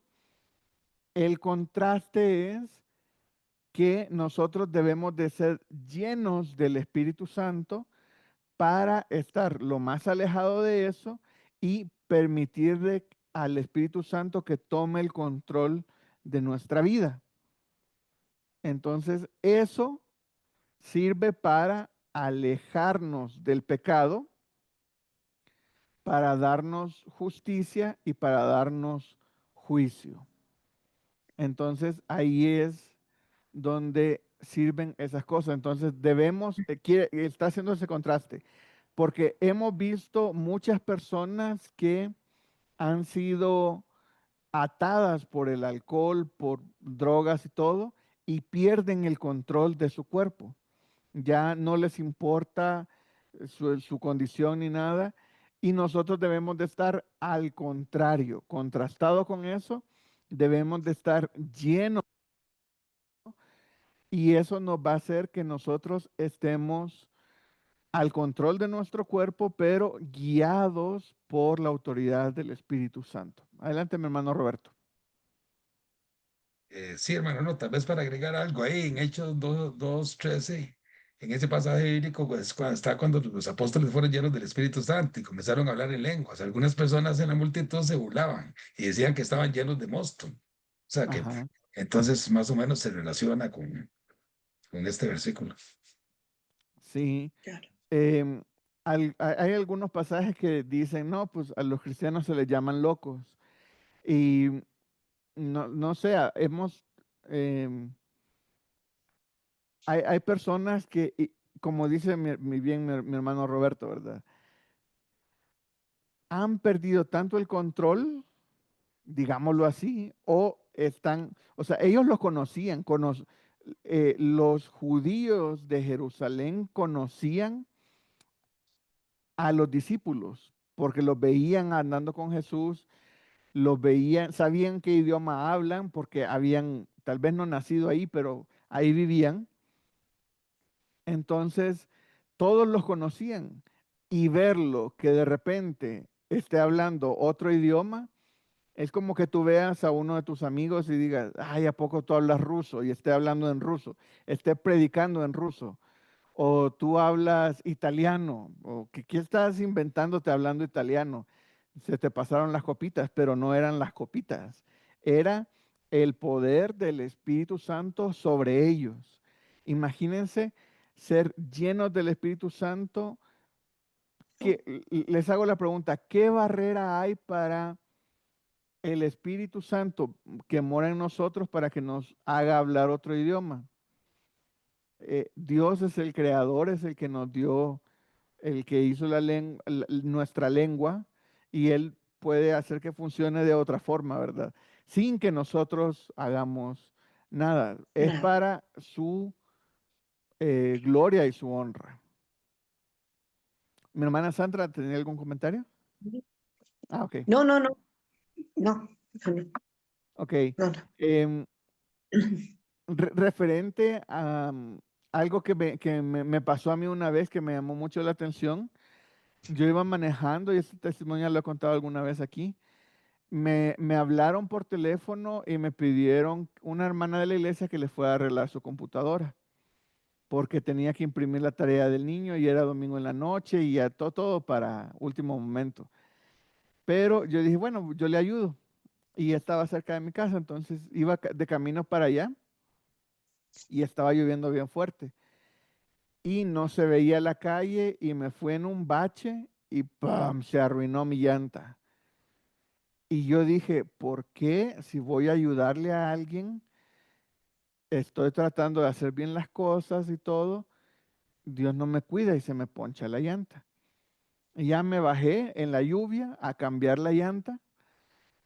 El contraste es que nosotros debemos de ser llenos del Espíritu Santo para estar lo más alejado de eso y permitirle al Espíritu Santo que tome el control de nuestra vida. Entonces, eso sirve para alejarnos del pecado, para darnos justicia y para darnos juicio. Entonces, ahí es donde sirven esas cosas. Entonces, está haciendo ese contraste, porque hemos visto muchas personas que han sido atadas por el alcohol, por drogas y todo, y pierden el control de su cuerpo. Ya no les importa su condición ni nada, y nosotros debemos de estar al contrario, contrastado con eso, debemos de estar llenos, y eso nos va a hacer que nosotros estemos al control de nuestro cuerpo, pero guiados por la autoridad del Espíritu Santo. Adelante, mi hermano Roberto. Sí, hermano, no, tal vez para agregar algo ahí en Hechos 2:13, en ese pasaje bíblico, pues está cuando los apóstoles fueron llenos del Espíritu Santo y comenzaron a hablar en lenguas. Algunas personas en la multitud se burlaban y decían que estaban llenos de mosto. O sea que Ajá. entonces más o menos se relaciona con este versículo. Sí. Claro. Em, hay algunos pasajes que dicen, no, pues a los cristianos se les llaman locos. Y no sé, em, hay personas que, como dice mi hermano Roberto, ¿verdad? Han perdido tanto el control, digámoslo así, o sea, ellos lo conocían, los judíos de Jerusalén conocían a los discípulos, porque los veían andando con Jesús, los veían, sabían qué idioma hablan, porque habían tal vez no nacido ahí, pero ahí vivían. Entonces, todos los conocían y verlo que de repente esté hablando otro idioma, es como que tú veas a uno de tus amigos y digas, ay, ¿a poco tú hablas ruso? Y esté hablando en ruso, esté predicando en ruso. O tú hablas italiano, o ¿qué estás inventándote hablando italiano? Se te pasaron las copitas, pero no eran las copitas. Era el poder del Espíritu Santo sobre ellos. Imagínense ser llenos del Espíritu Santo. Les hago la pregunta, ¿qué barrera hay para el Espíritu Santo que mora en nosotros para que nos haga hablar otro idioma? Dios es el creador, es el que nos dio, el que hizo nuestra lengua, y Él puede hacer que funcione de otra forma, ¿verdad? Sin que nosotros hagamos nada. Es Nada. para su gloria y su honra. Mi hermana Sandra, ¿tenía algún comentario? Ah, ok. No, no, no. No, no, Ok. no. Em, referente a algo que me pasó a mí una vez que me llamó mucho la atención. Yo iba manejando, y este testimonio lo he contado alguna vez aquí. Me hablaron por teléfono y me pidieron una hermana de la iglesia que le fuera a arreglar su computadora, porque tenía que imprimir la tarea del niño y era domingo en la noche y ya todo para último momento. Pero yo dije, bueno, yo le ayudo. Y estaba cerca de mi casa, entonces iba de camino para allá y estaba lloviendo bien fuerte. Y no se veía la calle y me fui en un bache y ¡pam! Se arruinó mi llanta. Y yo dije, ¿por qué si voy a ayudarle a alguien, estoy tratando de hacer bien las cosas y todo, Dios no me cuida y se me poncha la llanta? Y ya me bajé en la lluvia a cambiar la llanta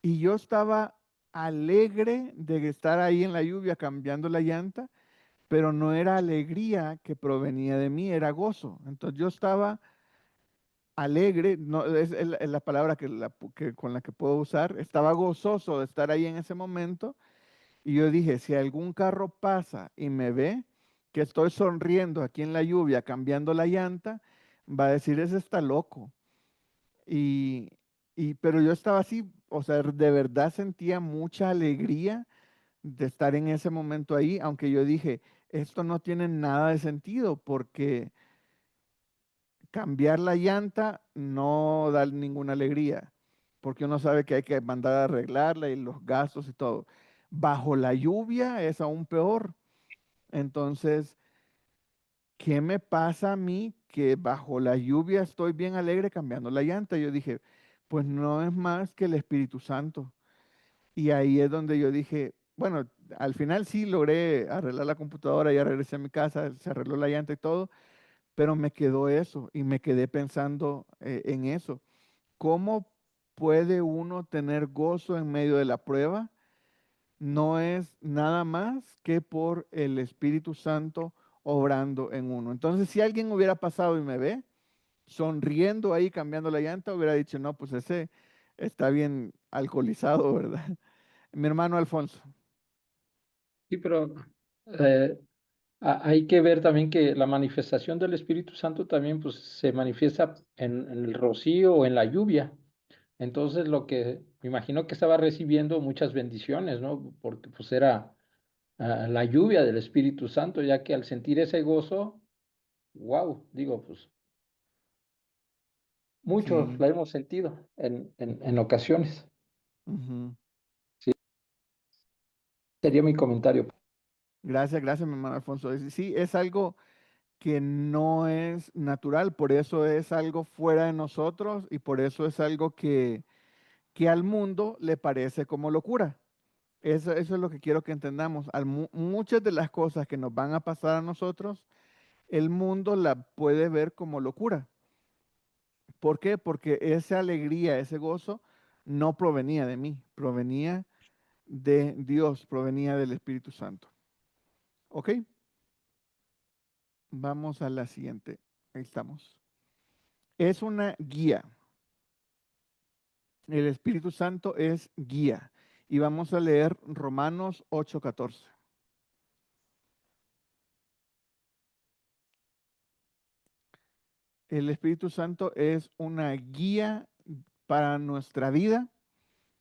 y yo estaba alegre de estar ahí en la lluvia cambiando la llanta, pero no era alegría que provenía de mí, era gozo. Entonces yo estaba alegre, no, es la palabra con la que puedo usar, estaba gozoso de estar ahí en ese momento. Y yo dije, si algún carro pasa y me ve que estoy sonriendo aquí en la lluvia cambiando la llanta, va a decir, ese está loco. Y, pero yo estaba así, o sea, de verdad sentía mucha alegría de estar en ese momento ahí, aunque yo dije, esto no tiene nada de sentido porque cambiar la llanta no da ninguna alegría, porque uno sabe que hay que mandar a arreglarla y los gastos y todo. Bajo la lluvia es aún peor. Entonces, ¿qué me pasa a mí que bajo la lluvia estoy bien alegre cambiando la llanta? Yo dije, pues no es más que el Espíritu Santo. Y ahí es donde yo dije, bueno, al final sí logré arreglar la computadora, ya regresé a mi casa, se arregló la llanta y todo, pero me quedó eso y me quedé pensando en eso. ¿Cómo puede uno tener gozo en medio de la prueba? No es nada más que por el Espíritu Santo obrando en uno. Entonces, si alguien hubiera pasado y me ve sonriendo ahí, cambiando la llanta, hubiera dicho, no, pues ese está bien alcoholizado, ¿verdad? Mi hermano Alfonso. Sí, pero eh, hay que ver también que la manifestación del Espíritu Santo también pues, se manifiesta en el rocío o en la lluvia. Entonces, lo que me imagino que estaba recibiendo muchas bendiciones, ¿no? Porque pues era la lluvia del Espíritu Santo, ya que al sentir ese gozo, wow, digo, pues muchos Sí. la hemos sentido en ocasiones. Ujú. Sería mi comentario. Gracias, gracias, mi hermano Alfonso. Sí, es algo que no es natural, por eso es algo fuera de nosotros y por eso es algo que al mundo le parece como locura. Eso es lo que quiero que entendamos. Muchas de las cosas que nos van a pasar a nosotros, el mundo la puede ver como locura. ¿Por qué? Porque esa alegría, ese gozo, no provenía de mí, provenía de Dios, provenía del Espíritu Santo. ¿Ok? Vamos a la siguiente. Ahí estamos. Es una guía. El Espíritu Santo es guía. Y vamos a leer Romanos 8:14. El Espíritu Santo es una guía para nuestra vida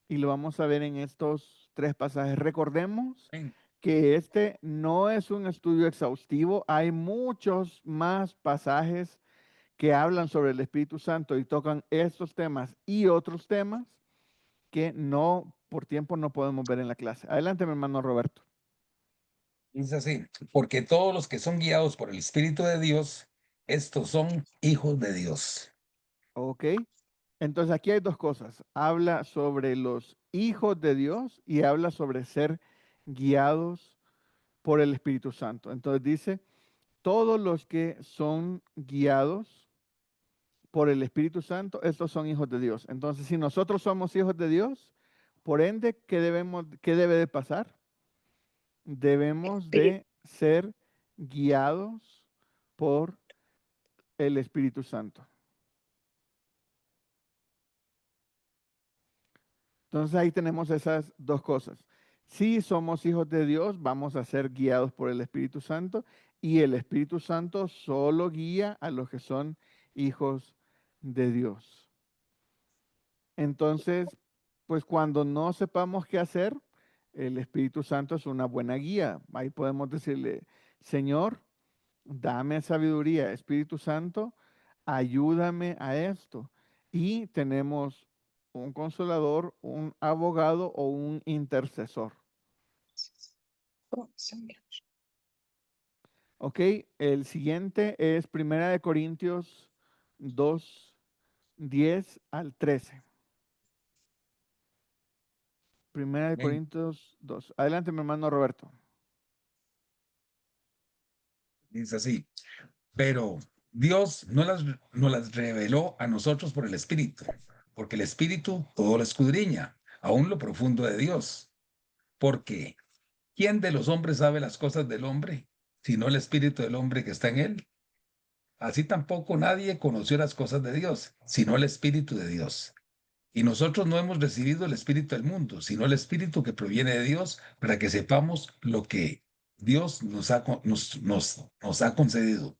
y lo vamos a ver en estos 3 pasajes. Recordemos Amén. que este no es un estudio exhaustivo. Hay muchos más pasajes que hablan sobre el Espíritu Santo y tocan estos temas y otros temas que no, por tiempo no podemos ver en la clase. Adelante, mi hermano Roberto. Dice así, porque todos los que son guiados por el Espíritu de Dios, estos son hijos de Dios. Ok. Entonces aquí hay 2 cosas. Habla sobre los hijos de Dios y habla sobre ser guiados por el Espíritu Santo. Entonces dice, todos los que son guiados por el Espíritu Santo, estos son hijos de Dios. Entonces, si nosotros somos hijos de Dios, por ende, qué debe de pasar? Debemos de ser guiados por el Espíritu Santo. Entonces ahí tenemos esas 2 cosas. Si somos hijos de Dios, vamos a ser guiados por el Espíritu Santo y el Espíritu Santo solo guía a los que son hijos de Dios. Entonces, pues cuando no sepamos qué hacer, el Espíritu Santo es una buena guía. Ahí podemos decirle, Señor, dame sabiduría, Espíritu Santo, ayúdame a esto. Y tenemos un consolador, un abogado o un intercesor. Ok, el siguiente es Primera de Corintios 2, 10 al 13. Primera de Amén. Corintios 2. Adelante, mi hermano Roberto. Dice así, pero Dios no las reveló a nosotros por el Espíritu, porque el Espíritu todo lo escudriña, aún lo profundo de Dios. Porque ¿quién de los hombres sabe las cosas del hombre, sino el Espíritu del hombre que está en él? Así tampoco nadie conoció las cosas de Dios, sino el Espíritu de Dios. Y nosotros no hemos recibido el Espíritu del mundo, sino el Espíritu que proviene de Dios, para que sepamos lo que Dios nos ha concedido.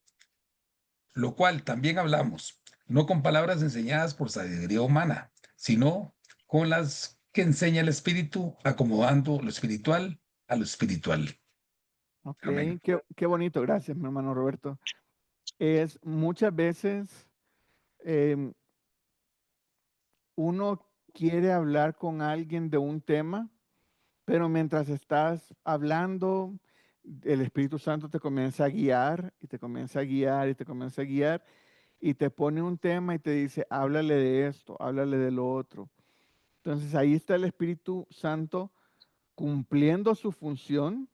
Lo cual también hablamos, no con palabras enseñadas por sabiduría humana, sino con las que enseña el Espíritu, acomodando lo espiritual a lo espiritual. Ok, Amén. qué bonito, gracias, mi hermano Roberto. Es muchas veces em, uno quiere hablar con alguien de un tema, pero mientras estás hablando, el Espíritu Santo te comienza a guiar y te comienza a guiar y te comienza a guiar y te pone un tema y te dice, háblale de esto, háblale de lo otro. Entonces ahí está el Espíritu Santo cumpliendo su función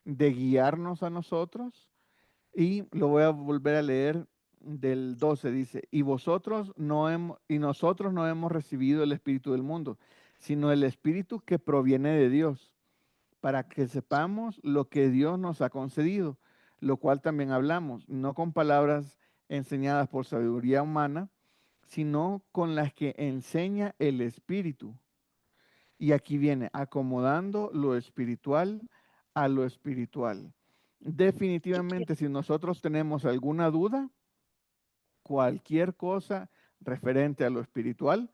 de guiarnos a nosotros. Y lo voy a volver a leer del 12, dice, y nosotros no hemos recibido el Espíritu del mundo, sino el Espíritu que proviene de Dios, para que sepamos lo que Dios nos ha concedido, lo cual también hablamos, no con palabras enseñadas por sabiduría humana, sino con las que enseña el Espíritu. Y aquí viene, acomodando lo espiritual a lo espiritual. Definitivamente, si nosotros tenemos alguna duda, cualquier cosa referente a lo espiritual,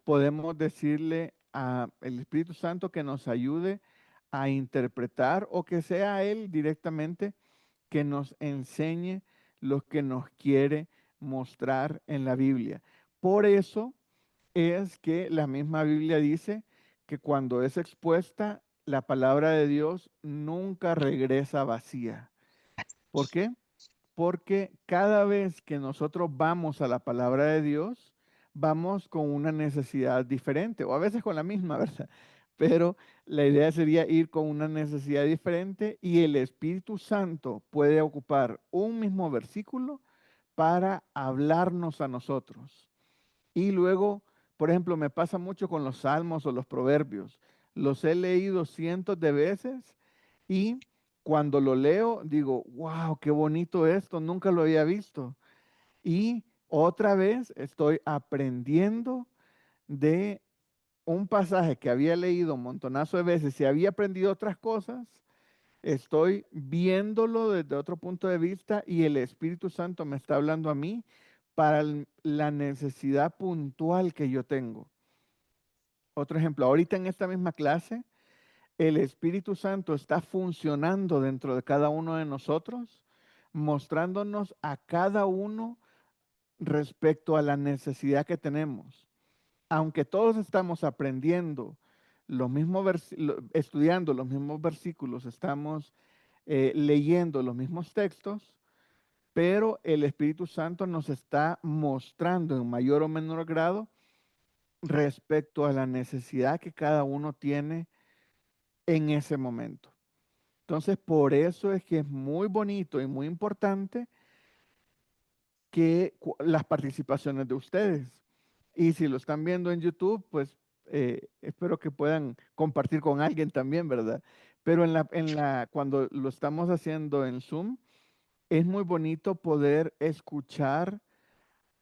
podemos decirle al Espíritu Santo que nos ayude a interpretar o que sea Él directamente que nos enseñe lo que nos quiere mostrar en la Biblia. Por eso es que la misma Biblia dice que cuando es expuesta, la palabra de Dios nunca regresa vacía. ¿Por qué? Porque cada vez que nosotros vamos a la palabra de Dios, vamos con una necesidad diferente, o a veces con la misma, ¿verdad? Pero la idea sería ir con una necesidad diferente y el Espíritu Santo puede ocupar un mismo versículo para hablarnos a nosotros. Y luego, por ejemplo, me pasa mucho con los salmos o los proverbios. Los he leído cientos de veces y cuando lo leo digo, wow, qué bonito esto, nunca lo había visto. Y otra vez estoy aprendiendo de un pasaje que había leído un montonazo de veces y había aprendido otras cosas. Estoy viéndolo desde otro punto de vista y el Espíritu Santo me está hablando a mí para la necesidad puntual que yo tengo. Otro ejemplo, ahorita en esta misma clase, el Espíritu Santo está funcionando dentro de cada uno de nosotros, mostrándonos a cada uno respecto a la necesidad que tenemos. Aunque todos estamos aprendiendo los mismos estudiando los mismos versículos, estamos leyendo los mismos textos, pero el Espíritu Santo nos está mostrando en mayor o menor grado respecto a la necesidad que cada uno tiene en ese momento. Entonces, por eso es que es muy bonito y muy importante que las participaciones de ustedes. Y si lo están viendo en YouTube, pues espero que puedan compartir con alguien también, ¿verdad? Pero cuando lo estamos haciendo en Zoom, es muy bonito poder escuchar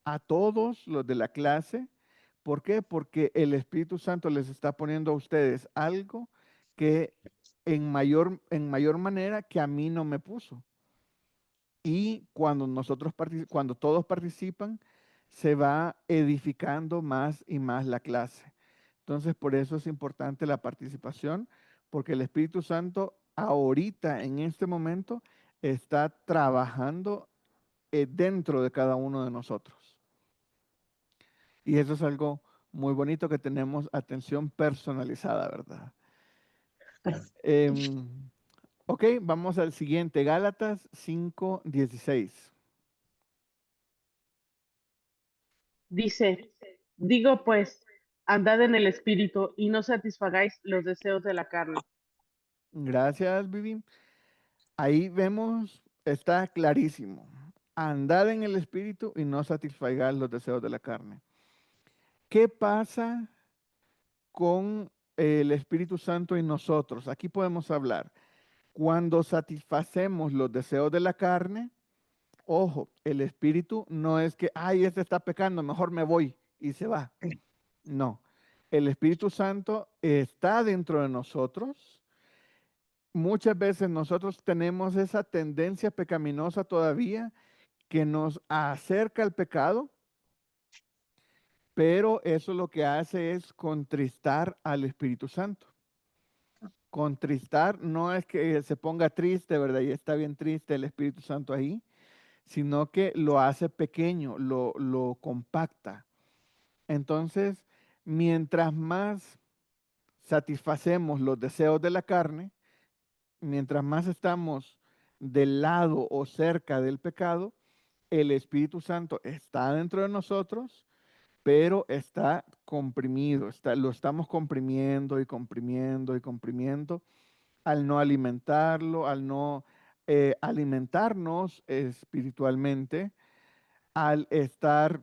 a todos los de la clase. ¿Por qué? Porque el Espíritu Santo les está poniendo a ustedes algo que en mayor manera que a mí no me puso. Y cuando todos participan, se va edificando más y más la clase. Entonces, por eso es importante la participación, porque el Espíritu Santo ahorita, en este momento, está trabajando dentro de cada uno de nosotros. Y eso es algo muy bonito, que tenemos atención personalizada, ¿verdad? Ok, vamos al siguiente, Gálatas 5:16. Dice, digo pues, andad en el espíritu y no satisfagáis los deseos de la carne. Gracias, Vivi. Ahí vemos, está clarísimo. Andad en el espíritu y no satisfagáis los deseos de la carne. ¿Qué pasa con el Espíritu Santo y nosotros? Aquí podemos hablar. Cuando satisfacemos los deseos de la carne, ojo, el Espíritu no es que, ay, este está pecando, mejor me voy y se va. No, el Espíritu Santo está dentro de nosotros. Muchas veces nosotros tenemos esa tendencia pecaminosa todavía que nos acerca al pecado, pero eso lo que hace es contristar al Espíritu Santo. Contristar no es que se ponga triste, ¿verdad? Y está bien triste el Espíritu Santo ahí, sino que lo hace pequeño, lo compacta. Entonces, mientras más satisfacemos los deseos de la carne, mientras más estamos del lado o cerca del pecado, el Espíritu Santo está dentro de nosotros, pero está comprimido, lo estamos comprimiendo y comprimiendo y comprimiendo al no alimentarlo, al no alimentarnos espiritualmente, al estar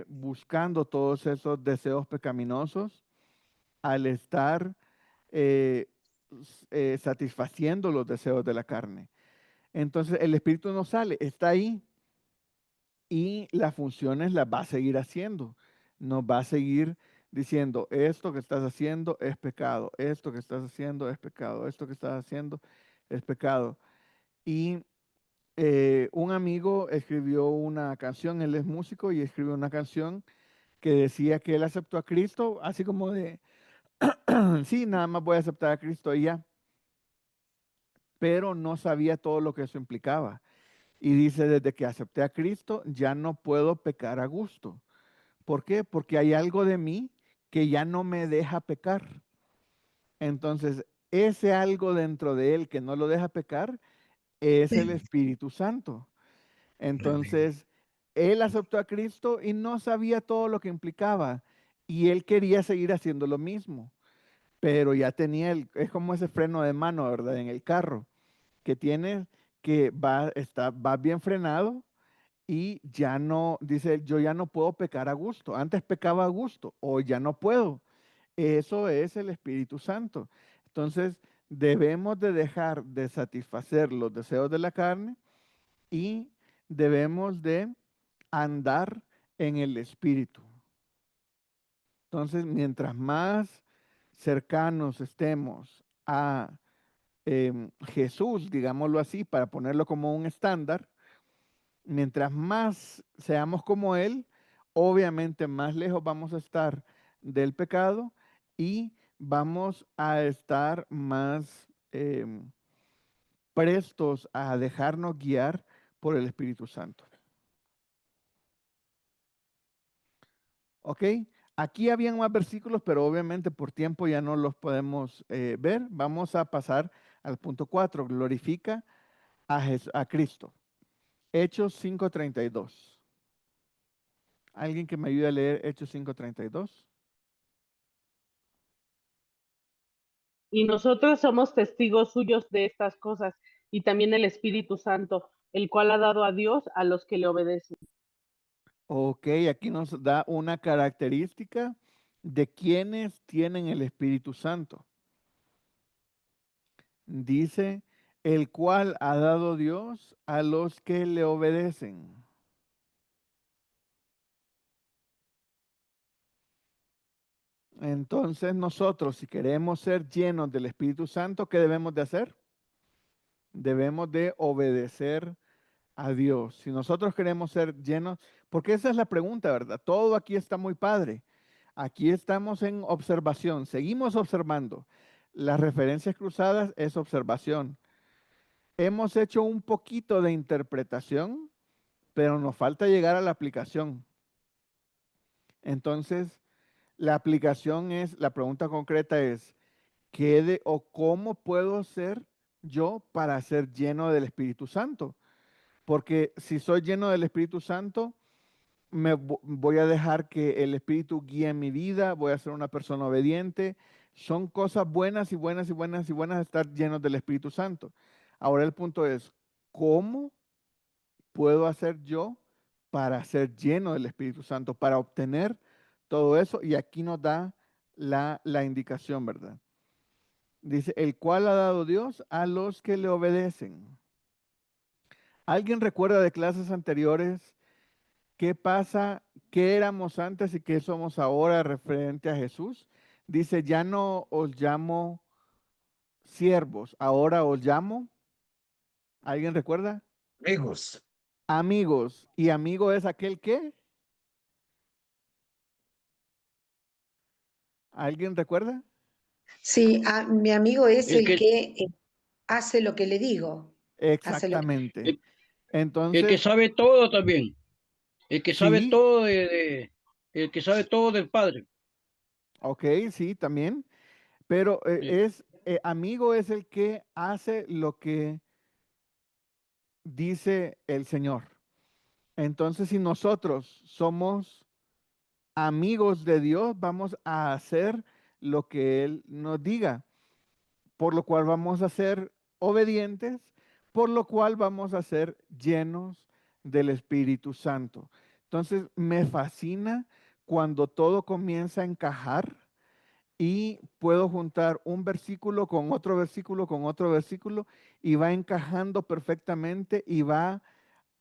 buscando todos esos deseos pecaminosos, al estar eh, satisfaciendo los deseos de la carne. Entonces el Espíritu no sale, está ahí y las funciones las va a seguir haciendo. Nos va a seguir diciendo, esto que estás haciendo es pecado, esto que estás haciendo es pecado, esto que estás haciendo es pecado. Y un amigo escribió una canción, él es músico y escribió una canción que decía que él aceptó a Cristo, así como de, sí, nada más voy a aceptar a Cristo y ya, pero no sabía todo lo que eso implicaba. Y dice, desde que acepté a Cristo, ya no puedo pecar a gusto. ¿Por qué? Porque hay algo de mí que ya no me deja pecar. Entonces, ese algo dentro de él que no lo deja pecar es el Espíritu Santo. Entonces, él aceptó a Cristo y no sabía todo lo que implicaba. Y él quería seguir haciendo lo mismo. Pero ya tenía es como ese freno de mano, ¿verdad? En el carro, que tienes que va bien frenado y ya no, dice él, yo ya no puedo pecar a gusto. Antes pecaba a gusto, hoy ya no puedo. Eso es el Espíritu Santo. Entonces, debemos de dejar de satisfacer los deseos de la carne y debemos de andar en el Espíritu. Entonces, mientras más cercanos estemos a Jesús, digámoslo así, para ponerlo como un estándar, mientras más seamos como Él, obviamente más lejos vamos a estar del pecado y vamos a estar más prestos a dejarnos guiar por el Espíritu Santo. ¿Ok? Aquí habían más versículos, pero obviamente por tiempo ya no los podemos ver. Vamos a pasar al punto 4. Glorifica a Cristo. Hechos 5:32. ¿Alguien que me ayude a leer Hechos 5:32? Y nosotros somos testigos suyos de estas cosas, y también el Espíritu Santo, el cual ha dado a Dios a los que le obedecen. Ok, aquí nos da una característica de quienes tienen el Espíritu Santo. Dice, el cual ha dado Dios a los que le obedecen. Entonces nosotros, si queremos ser llenos del Espíritu Santo, ¿qué debemos de hacer? Debemos de obedecer a Dios. Si nosotros queremos ser llenos, porque esa es la pregunta, ¿verdad? Todo aquí está muy padre. Aquí estamos en observación, seguimos observando. Las referencias cruzadas es observación. Hemos hecho un poquito de interpretación, pero nos falta llegar a la aplicación. Entonces, la aplicación es, la pregunta concreta es, ¿qué o cómo puedo ser yo para ser lleno del Espíritu Santo? Porque si soy lleno del Espíritu Santo, voy a dejar que el Espíritu guíe mi vida, voy a ser una persona obediente. Son cosas buenas y buenas y buenas y buenas estar llenos del Espíritu Santo. Ahora el punto es, ¿cómo puedo hacer yo para ser lleno del Espíritu Santo, para obtener todo eso? Y aquí nos da la indicación, ¿verdad? Dice, el cual ha dado Dios a los que le obedecen. ¿Alguien recuerda de clases anteriores qué pasa, qué éramos antes y qué somos ahora referente a Jesús? Dice, ya no os llamo siervos, ahora os llamo, ¿alguien recuerda? Amigos, Amigos. ¿Y amigo es aquel que? ¿Alguien recuerda? Sí, mi amigo es El el que, que hace lo que le digo. Hace lo que... Exactamente. el que Entonces, sabe todo también. El que sabe sí, todo el que sabe todo del Padre. ok, sí, también. Pero Sí. amigo es el que hace lo que dice el Señor. Entonces, si nosotros somos amigos de Dios, vamos a hacer lo que Él nos diga, por lo cual vamos a ser obedientes, por lo cual vamos a ser llenos del Espíritu Santo. Entonces, me fascina cuando todo comienza a encajar y puedo juntar un versículo con otro versículo con otro versículo y va encajando perfectamente y va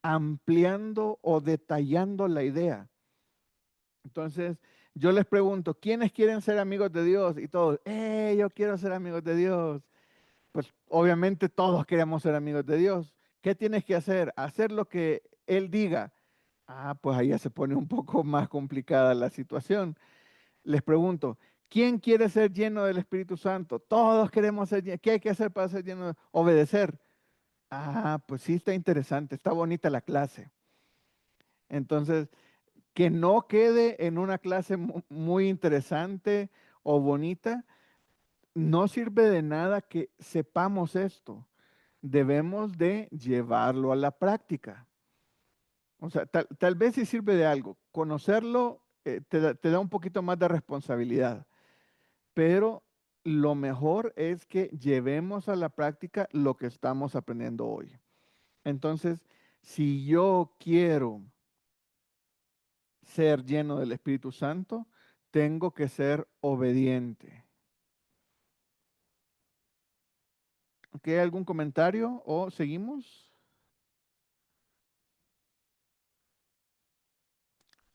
ampliando o detallando la idea. Entonces, yo les pregunto, ¿quiénes quieren ser amigos de Dios? Y todos, yo quiero ser amigos de Dios. Pues obviamente todos queremos ser amigos de Dios. ¿Qué tienes que hacer? Hacer lo que Él diga. Ah, pues ahí ya se pone un poco más complicada la situación. Les pregunto, ¿quién quiere ser lleno del Espíritu Santo? Todos queremos ser llenos. ¿Qué hay que hacer para ser lleno? Obedecer. Ah, pues sí, está interesante, está bonita la clase. Entonces, que no quede en una clase muy interesante o bonita, no sirve de nada que sepamos esto. Debemos de llevarlo a la práctica. O sea, tal vez sí sirve de algo. Conocerlo te da un poquito más de responsabilidad, pero lo mejor es que llevemos a la práctica lo que estamos aprendiendo hoy. Entonces, si yo quiero ser lleno del Espíritu Santo, tengo que ser obediente. ¿Ok? ¿Algún comentario o seguimos?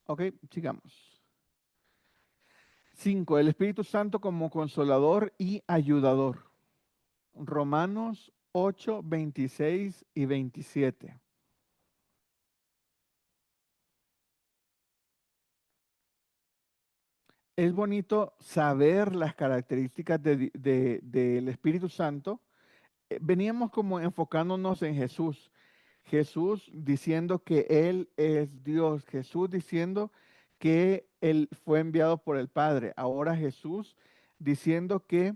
Ok, sigamos. 5. El Espíritu Santo como consolador y ayudador. Romanos 8, 26 y 27. Es bonito saber las características del Espíritu Santo. Veníamos como enfocándonos en Jesús. Jesús diciendo que Él es Dios. Jesús diciendo que Él fue enviado por el Padre. Ahora Jesús diciendo que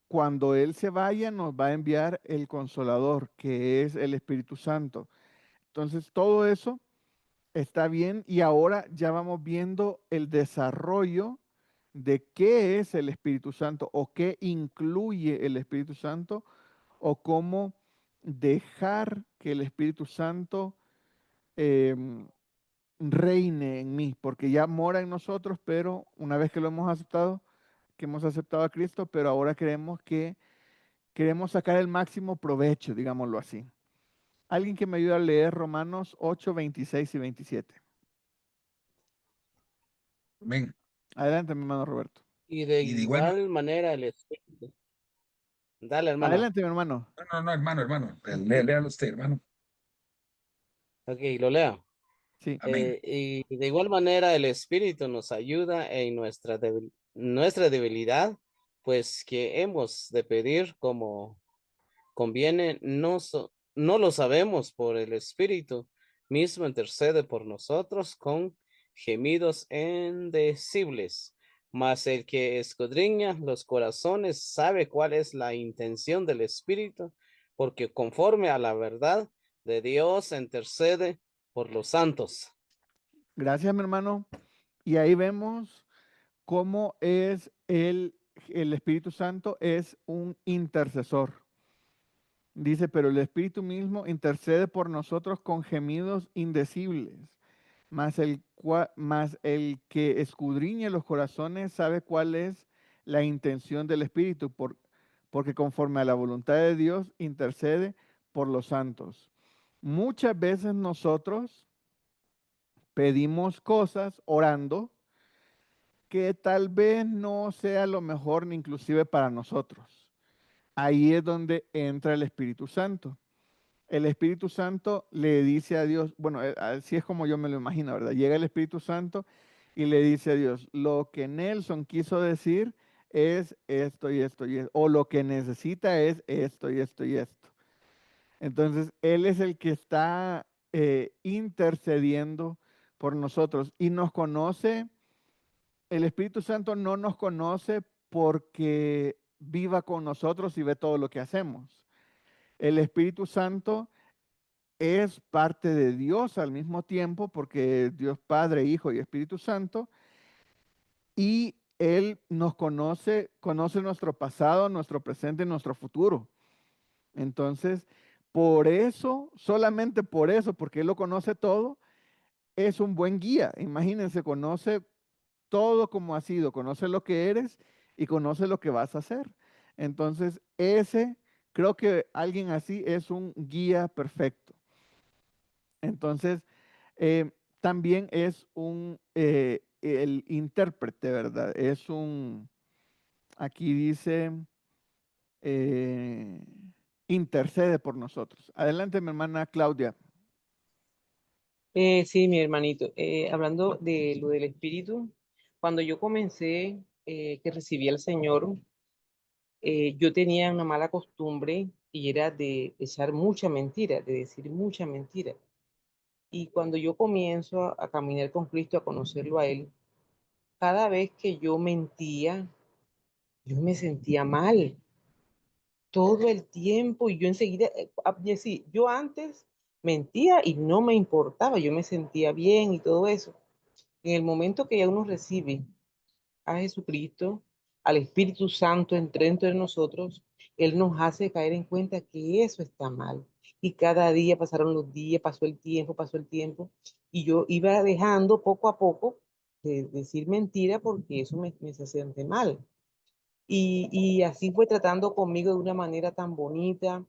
cuando Él se vaya nos va a enviar el Consolador, que es el Espíritu Santo. Entonces todo eso está bien y ahora ya vamos viendo el desarrollo de qué es el Espíritu Santo o qué incluye el Espíritu Santo o cómo dejar que el Espíritu Santo reine en mí, porque ya mora en nosotros, pero una vez que lo hemos aceptado, que hemos aceptado a Cristo, pero ahora queremos sacar el máximo provecho, digámoslo así. Alguien que me ayude a leer Romanos 8, 26 y 27. Amén. Adelante, mi hermano Roberto. Y de Y de igual igual manera el Espíritu. Dale, hermano. Adelante, mi hermano. No, hermano. Léalo usted, hermano. Ok, lo leo. Sí. Amén. Y de igual manera el Espíritu nos ayuda en nuestra debilidad, pues que hemos de pedir como conviene, no lo sabemos, por el Espíritu mismo intercede por nosotros con gemidos indecibles. Mas el que escudriña los corazones sabe cuál es la intención del Espíritu, porque conforme a la verdad de Dios intercede por los santos. Gracias, mi hermano. Y ahí vemos cómo es el Espíritu Santo, es un intercesor. Dice, pero el Espíritu mismo intercede por nosotros con gemidos indecibles. Mas el que escudriñe los corazones sabe cuál es la intención del Espíritu, porque conforme a la voluntad de Dios intercede por los santos. Muchas veces nosotros pedimos cosas orando que tal vez no sea lo mejor ni inclusive para nosotros. Ahí es donde entra el Espíritu Santo. El Espíritu Santo le dice a Dios, bueno, así es como yo me lo imagino, ¿verdad? Llega el Espíritu Santo y le dice a Dios, lo que Nelson quiso decir es esto y esto y esto, o lo que necesita es esto y esto y esto. Entonces, Él es el que está intercediendo por nosotros y nos conoce. El Espíritu Santo no nos conoce porque viva con nosotros y ve todo lo que hacemos. El Espíritu Santo es parte de Dios al mismo tiempo, porque Dios Padre, Hijo y Espíritu Santo, y Él nos conoce nuestro pasado, nuestro presente y nuestro futuro. Entonces, por eso, solamente por eso, porque Él lo conoce todo, es un buen guía. Imagínense, conoce todo como has sido, conoce lo que eres y conoce lo que vas a hacer. Entonces, creo que alguien así es un guía perfecto. Entonces, también es el intérprete, ¿verdad? Aquí dice, eh, intercede por nosotros. Adelante, mi hermana Claudia. Sí, mi hermanito. Hablando de lo del espíritu, cuando yo comencé, que recibí al Señor, yo tenía una mala costumbre y era de echar mucha mentira, de decir mucha mentira. Y cuando yo comienzo a caminar con Cristo, a conocerlo a Él, cada vez que yo mentía, yo me sentía mal todo el tiempo y yo enseguida, sí, yo antes mentía y no me importaba, yo me sentía bien y todo eso. En el momento que ya uno recibe a Jesucristo, al Espíritu Santo dentro de nosotros, Él nos hace caer en cuenta que eso está mal. Y cada día pasaron los días, pasó el tiempo, y yo iba dejando poco a poco de decir mentira porque eso me hacía sentir mal. Y así fue tratando conmigo de una manera tan bonita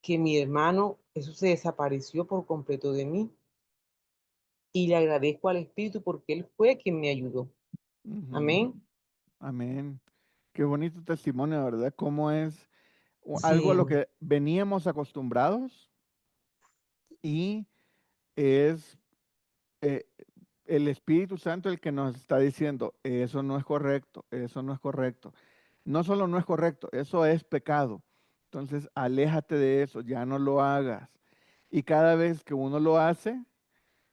que mi hermano, eso se desapareció por completo de mí. Y le agradezco al Espíritu porque Él fue quien me ayudó. Amén. Amén. Qué bonito testimonio, ¿verdad? Cómo es algo a Sí. lo que veníamos acostumbrados y es eh, el Espíritu Santo el que nos está diciendo, eso no es correcto, eso no es correcto. No solo no es correcto, eso es pecado. Entonces, aléjate de eso, ya no lo hagas. Y cada vez que uno lo hace,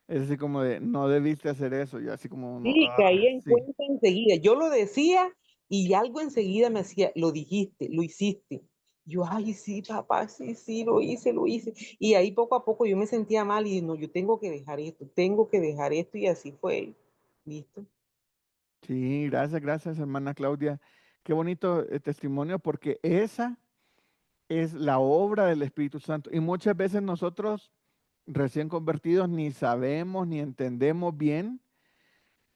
es así como de, no debiste hacer eso, y así como uno, Sí, caí en sí. cuenta enseguida. Yo lo decía y algo enseguida me decía, lo dijiste, lo hiciste. Yo, ay, sí, papá, sí, sí, lo hice, lo hice. Y ahí poco a poco yo me sentía mal y no, yo tengo que dejar esto y así fue. Listo. Sí, gracias, hermana Claudia. Qué bonito testimonio, porque esa es la obra del Espíritu Santo. Y muchas veces nosotros, recién convertidos, ni sabemos ni entendemos bien,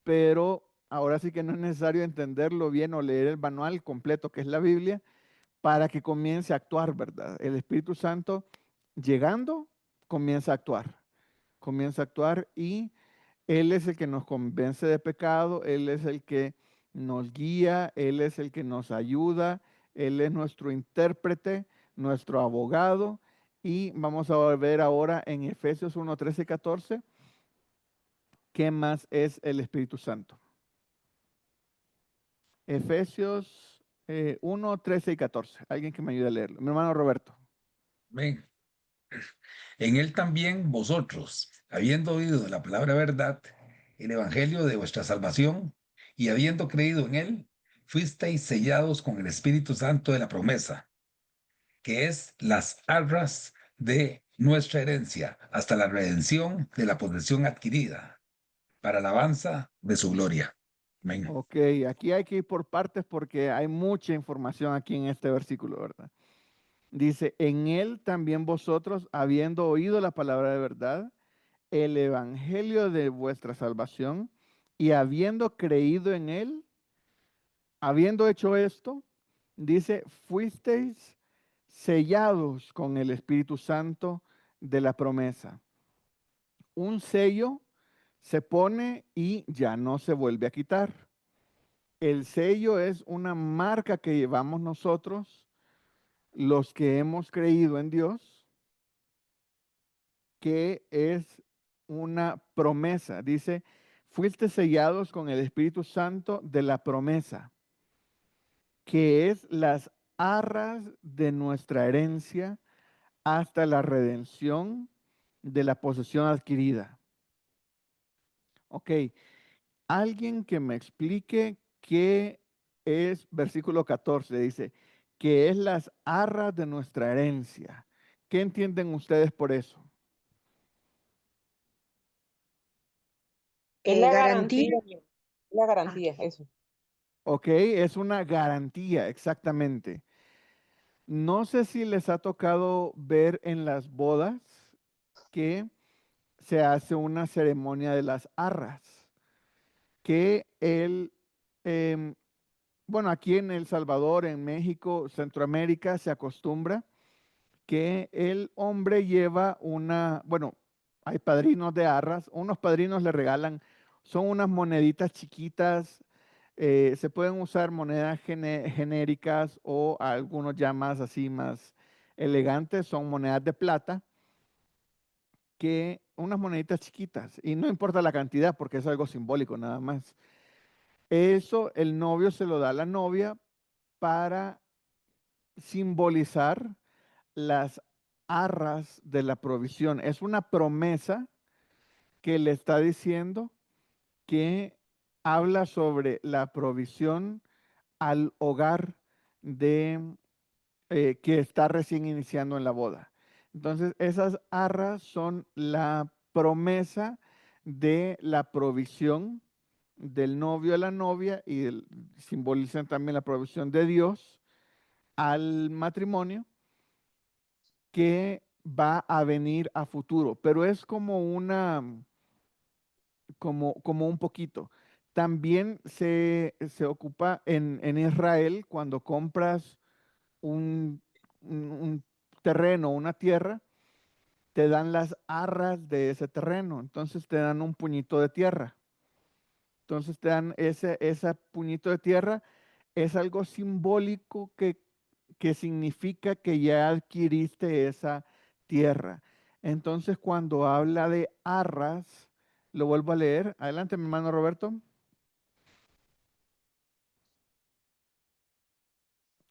pero ahora sí que no es necesario entenderlo bien o leer el manual completo, que es la Biblia, para que comience a actuar, ¿verdad? El Espíritu Santo, llegando, comienza a actuar y Él es el que nos convence de pecado, Él es el que nos guía, Él es el que nos ayuda, Él es nuestro intérprete, nuestro abogado. Y vamos a ver ahora en Efesios 1, 13 y 14, ¿qué más es el Espíritu Santo? Efesios 1, 13 y 14. Alguien que me ayude a leerlo. Mi hermano Roberto. Amén. En él también vosotros, habiendo oído la palabra verdad, el evangelio de vuestra salvación, y habiendo creído en él, fuisteis sellados con el Espíritu Santo de la promesa, que es las arras de nuestra herencia, hasta la redención de la posesión adquirida, para alabanza de su gloria. Amén. Ok, aquí hay que ir por partes porque hay mucha información aquí en este versículo, ¿verdad? Dice, en él también vosotros, habiendo oído la palabra de verdad, el evangelio de vuestra salvación, y habiendo creído en él, habiendo hecho esto, dice, fuisteis sellados con el Espíritu Santo de la promesa. Un sello se pone y ya no se vuelve a quitar. El sello es una marca que llevamos nosotros, los que hemos creído en Dios, que es una promesa. Dice, fuiste sellados con el Espíritu Santo de la promesa, que es las arras de nuestra herencia hasta la redención de la posesión adquirida. Ok, alguien que me explique qué es versículo 14, dice, que es las arras de nuestra herencia. ¿Qué entienden ustedes por eso? Es la Garantía. garantía, la garantía, eso. Ok, es una garantía, exactamente. No sé si les ha tocado ver en las bodas que se hace una ceremonia de las arras, que bueno, aquí en El Salvador, en México, Centroamérica, se acostumbra que el hombre lleva bueno, hay padrinos de arras, unos padrinos le regalan, son unas moneditas chiquitas, se pueden usar monedas genéricas o algunos ya más así, más elegantes, son monedas de plata, que unas moneditas chiquitas, y no importa la cantidad porque es algo simbólico nada más. Eso el novio se lo da a la novia para simbolizar las arras de la provisión. Es una promesa que le está diciendo que habla sobre la provisión al hogar de que está recién iniciando en la boda. Entonces, esas arras son la promesa de la provisión del novio a la novia y simbolizan también la provisión de Dios al matrimonio que va a venir a futuro, pero es como como un poquito. También se ocupa en Israel cuando compras un terreno, una tierra, te dan las arras de ese terreno, entonces te dan un puñito de tierra. Entonces te dan ese puñito de tierra, es algo simbólico que significa que ya adquiriste esa tierra. Entonces cuando habla de arras, lo vuelvo a leer. Adelante, mi hermano Roberto.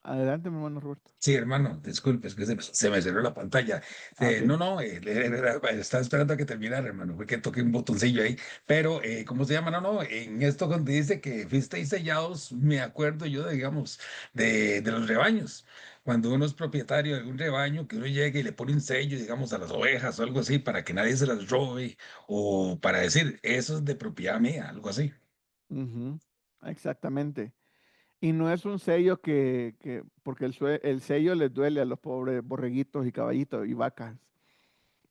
Adelante, mi hermano Roberto. Sí, hermano, disculpe, es que se me cerró la pantalla. Ok. No, estaba esperando a que terminara, hermano, fue que toqué un botoncillo ahí, pero, ¿cómo se llama? No, en esto cuando dice que fuisteis sellados, me acuerdo yo, digamos, de los rebaños. Cuando uno es propietario de un rebaño, que uno llega y le pone un sello, digamos, a las ovejas o algo así, para que nadie se las robe, o para decir, eso es de propiedad mía, algo así. Ujú, exactamente. Y no es un sello porque el sello les duele a los pobres borreguitos y caballitos y vacas.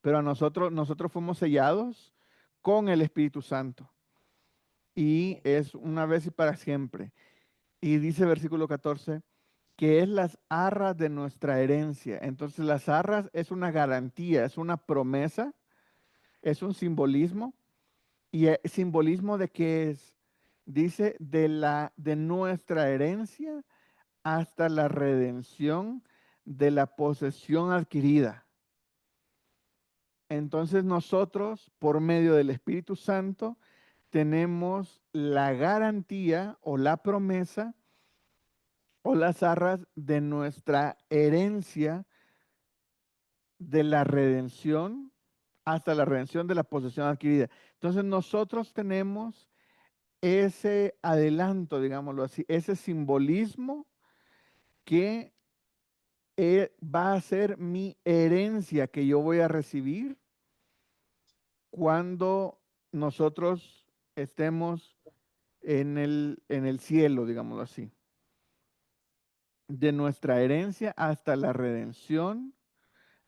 Pero a nosotros fuimos sellados con el Espíritu Santo. Y es una vez y para siempre. Y dice versículo 14, que es las arras de nuestra herencia. Entonces las arras es una garantía, es una promesa, es un simbolismo. ¿Y simbolismo de qué es? Dice de nuestra herencia hasta la redención de la posesión adquirida. Entonces nosotros, por medio del Espíritu Santo, tenemos la garantía o la promesa o las arras de nuestra herencia de la redención hasta la redención de la posesión adquirida. Entonces nosotros tenemos ese adelanto, digámoslo así, ese simbolismo que va a ser mi herencia que yo voy a recibir cuando nosotros estemos en el cielo, digámoslo así. De nuestra herencia hasta la redención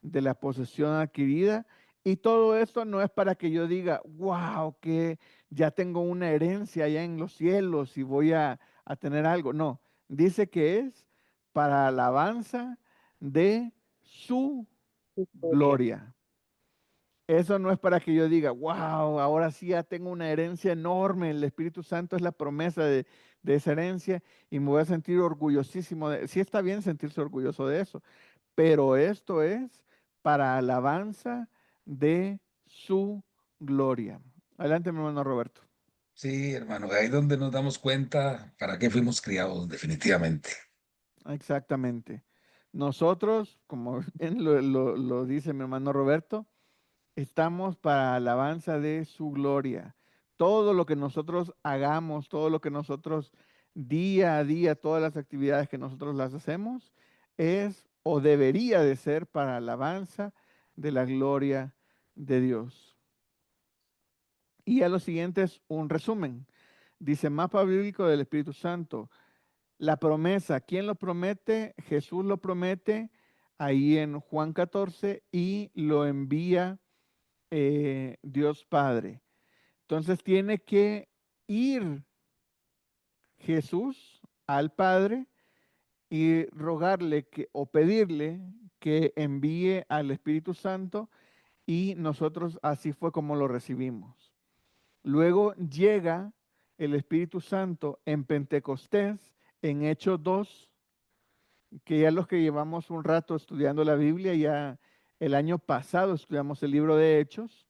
de la posesión adquirida. Y todo esto no es para que yo diga, wow, que ya tengo una herencia allá en los cielos y voy a tener algo. No, dice que es para alabanza de su gloria. Eso no es para que yo diga, wow, ahora sí ya tengo una herencia enorme. El Espíritu Santo es la promesa de esa herencia y me voy a sentir orgullosísimo. Sí está bien sentirse orgulloso de eso, pero esto es para alabanza de su gloria. Adelante, mi hermano Roberto. Sí, hermano, ahí es donde nos damos cuenta para qué fuimos criados, definitivamente. Exactamente. Nosotros, como bien lo dice mi hermano Roberto, estamos para alabanza de su gloria. Todo lo que nosotros hagamos, todo lo que nosotros día a día, todas las actividades que nosotros las hacemos, es o debería de ser para alabanza de la gloria de Dios. Y a lo siguiente es un resumen. Dice mapa bíblico del Espíritu Santo. La promesa, ¿quién lo promete? Jesús lo promete ahí en Juan 14 y lo envía Dios Padre. Entonces tiene que ir Jesús al Padre y rogarle o pedirle que envíe al Espíritu Santo y nosotros así fue como lo recibimos. Luego llega el Espíritu Santo en Pentecostés, en Hechos 2, que ya los que llevamos un rato estudiando la Biblia, ya el año pasado estudiamos el libro de Hechos.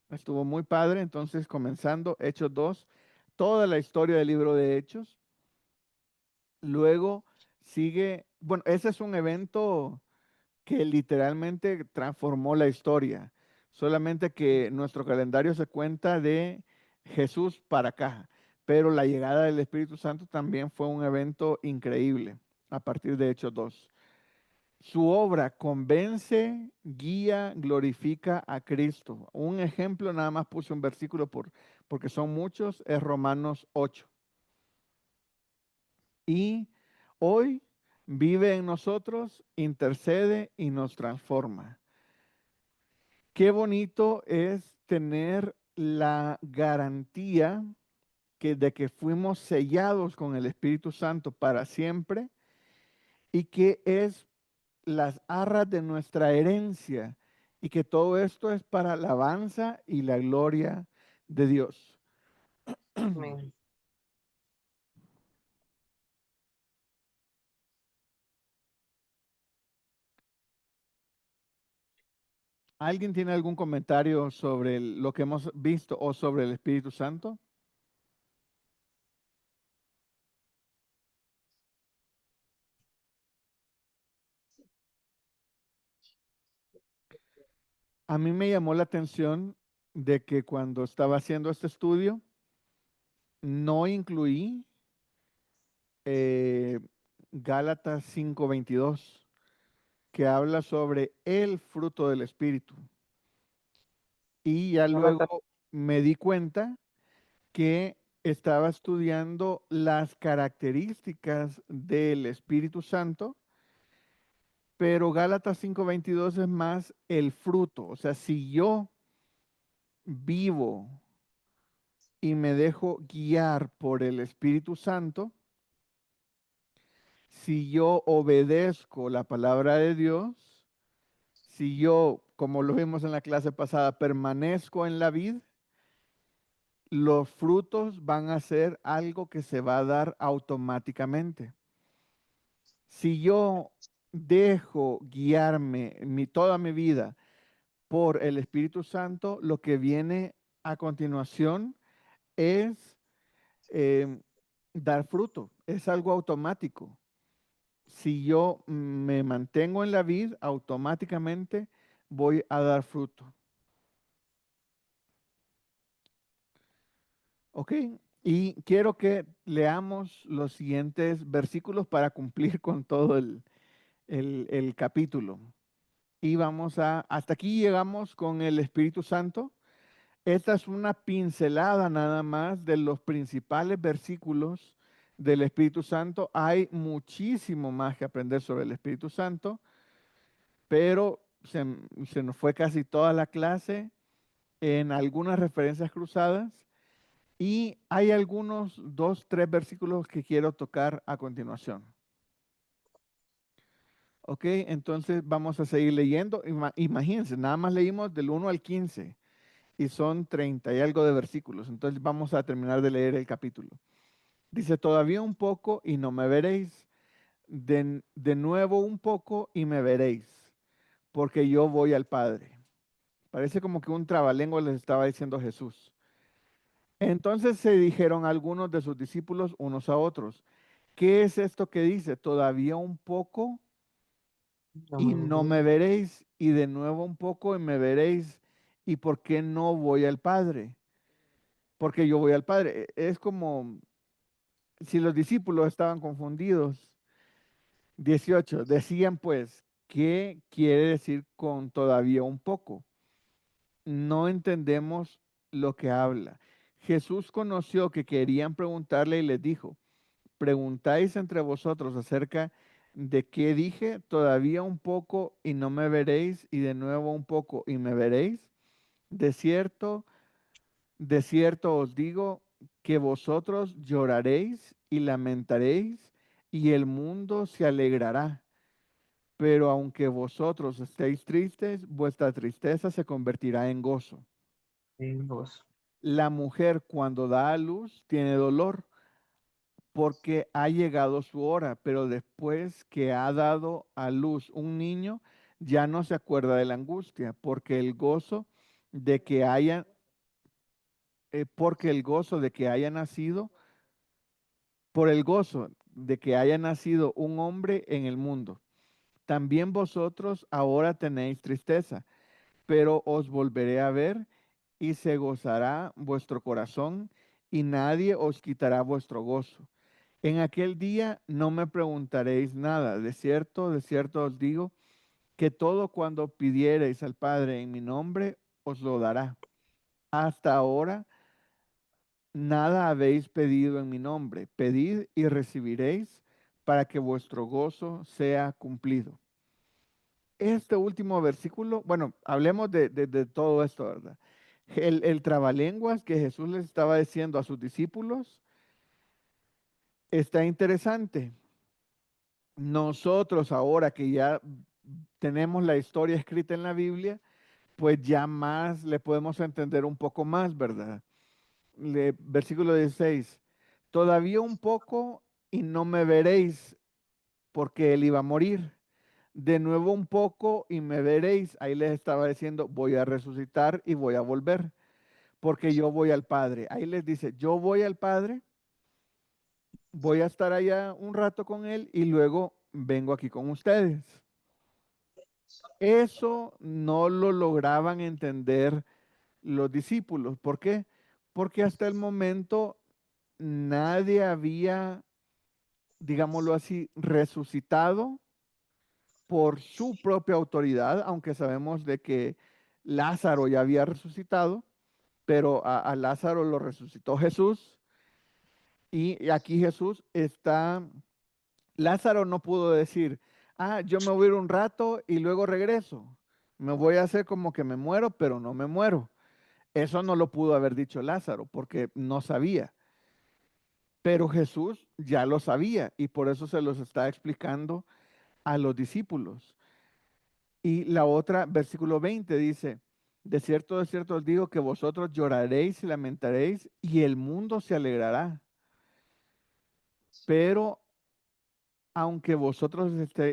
Estuvo muy padre, entonces comenzando Hechos 2, toda la historia del libro de Hechos. Luego sigue, bueno, ese es un evento que literalmente transformó la historia. Solamente que nuestro calendario se cuenta de Jesús para acá, pero la llegada del Espíritu Santo también fue un evento increíble a partir de Hechos 2. Su obra convence, guía, glorifica a Cristo. Un ejemplo, nada más puse un versículo porque son muchos, es Romanos 8. Y hoy vive en nosotros, intercede y nos transforma. Qué bonito es tener la garantía de que fuimos sellados con el Espíritu Santo para siempre y que es las arras de nuestra herencia y que todo esto es para la alabanza y la gloria de Dios. Amén. ¿Alguien tiene algún comentario sobre lo que hemos visto o sobre el Espíritu Santo? A mí me llamó la atención de que cuando estaba haciendo este estudio, no incluí Gálatas 5:22, que habla sobre el fruto del Espíritu. Y ya Gálatas. luego me di cuenta que estaba estudiando las características del Espíritu Santo, pero Gálatas 5:22 es más el fruto. O sea, si yo vivo y me dejo guiar por el Espíritu Santo, si yo obedezco la palabra de Dios, si yo, como lo vimos en la clase pasada, permanezco en la vid, los frutos van a ser algo que se va a dar automáticamente. Si yo dejo guiarme toda mi vida por el Espíritu Santo, lo que viene a continuación es dar fruto, es algo automático. Si yo me mantengo en la vid, automáticamente voy a dar fruto. ¿Ok? Y quiero que leamos los siguientes versículos para cumplir con todo el capítulo. Y hasta aquí llegamos con el Espíritu Santo. Esta es una pincelada nada más de los principales versículos del Espíritu Santo. Hay muchísimo más que aprender sobre el Espíritu Santo, pero se nos fue casi toda la clase en algunas referencias cruzadas y hay algunos 2, 3 versículos que quiero tocar a continuación. Ok, entonces vamos a seguir leyendo. Imagínense, nada más leímos del 1 al 15 y son 30 y algo de versículos. Entonces vamos a terminar de leer el capítulo. Dice, todavía un poco y no me veréis. De nuevo un poco y me veréis, porque yo voy al Padre. Parece como que un trabalengua les estaba diciendo Jesús. Entonces se dijeron algunos de sus discípulos unos a otros, ¿qué es esto que dice? Todavía un poco y no me veréis, y de nuevo un poco y me veréis. ¿Y por qué no voy al Padre? Porque yo voy al Padre. Es como si los discípulos estaban confundidos. 18. Decían pues, ¿qué quiere decir con todavía un poco? No entendemos lo que habla. Jesús conoció que querían preguntarle y les dijo, preguntáis entre vosotros acerca de qué dije, todavía un poco y no me veréis, y de nuevo un poco y me veréis. De cierto os digo que vosotros lloraréis y lamentaréis, y el mundo se alegrará. Pero aunque vosotros estéis tristes, vuestra tristeza se convertirá en gozo. La mujer cuando da a luz tiene dolor porque ha llegado su hora, pero después que ha dado a luz un niño, ya no se acuerda de la angustia, porque el gozo de que haya nacido, por el gozo de que haya nacido un hombre en el mundo. También vosotros ahora tenéis tristeza, pero os volveré a ver y se gozará vuestro corazón y nadie os quitará vuestro gozo. En aquel día no me preguntaréis nada. De cierto os digo que todo cuando pidiereis al Padre en mi nombre, os lo dará. Hasta ahora nada habéis pedido en mi nombre. Pedid y recibiréis para que vuestro gozo sea cumplido. Este último versículo, bueno, hablemos de todo esto, ¿verdad? El trabalenguas que Jesús les estaba diciendo a sus discípulos está interesante. Nosotros ahora que ya tenemos la historia escrita en la Biblia, pues ya más le podemos entender un poco más, ¿verdad? Versículo 16, todavía un poco y no me veréis porque él iba a morir. De nuevo un poco y me veréis. Ahí les estaba diciendo, voy a resucitar y voy a volver, porque yo voy al Padre. Ahí les dice, yo voy al Padre, voy a estar allá un rato con él y luego vengo aquí con ustedes. Eso no lo lograban entender los discípulos. ¿Por qué? Porque hasta el momento nadie había, digámoslo así, resucitado por su propia autoridad, aunque sabemos de que Lázaro ya había resucitado, pero a Lázaro lo resucitó Jesús. Y aquí Jesús está, Lázaro no pudo decir, yo me voy a ir un rato y luego regreso. Me voy a hacer como que me muero, pero no me muero. Eso no lo pudo haber dicho Lázaro porque no sabía. Pero Jesús ya lo sabía y por eso se los está explicando a los discípulos. Y la otra, versículo 20 dice, de cierto os digo que vosotros lloraréis y lamentaréis y el mundo se alegrará. Pero aunque vosotros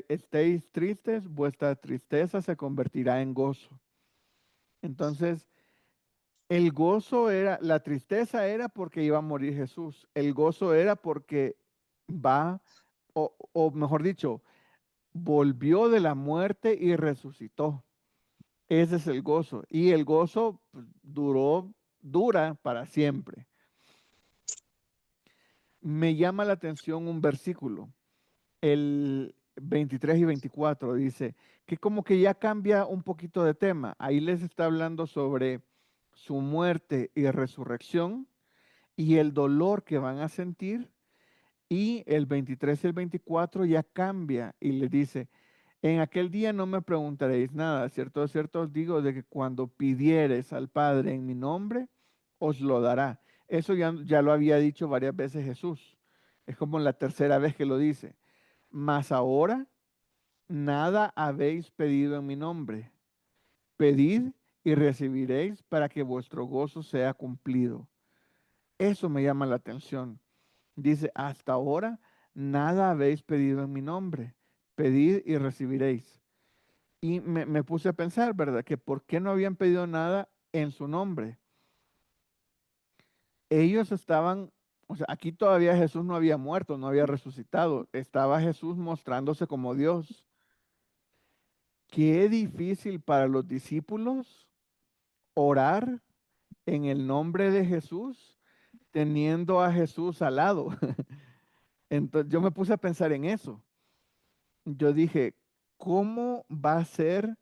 estéis tristes, vuestra tristeza se convertirá en gozo. Entonces, el gozo era, la tristeza era porque iba a morir Jesús. El gozo era porque va, o mejor dicho, volvió de la muerte y resucitó. Ese es el gozo. Y el gozo pues, dura para siempre. Me llama la atención un versículo, el 23 y 24, dice que como que ya cambia un poquito de tema. Ahí les está hablando sobre su muerte y resurrección y el dolor que van a sentir. Y el 23 y el 24 ya cambia y le dice, en aquel día no me preguntaréis nada, cierto os digo de que cuando pidiereis al Padre en mi nombre, os lo dará. Eso ya lo había dicho varias veces Jesús. Es como la tercera vez que lo dice. Mas ahora nada habéis pedido en mi nombre. Pedid y recibiréis para que vuestro gozo sea cumplido. Eso me llama la atención. Dice, hasta ahora nada habéis pedido en mi nombre. Pedid y recibiréis. Y me puse a pensar, ¿verdad? Que por qué no habían pedido nada en su nombre. Ellos estaban, o sea, aquí todavía Jesús no había muerto, no había resucitado. Estaba Jesús mostrándose como Dios. Qué difícil para los discípulos orar en el nombre de Jesús teniendo a Jesús al lado. Entonces yo me puse a pensar en eso. Yo dije, ¿cómo va a ser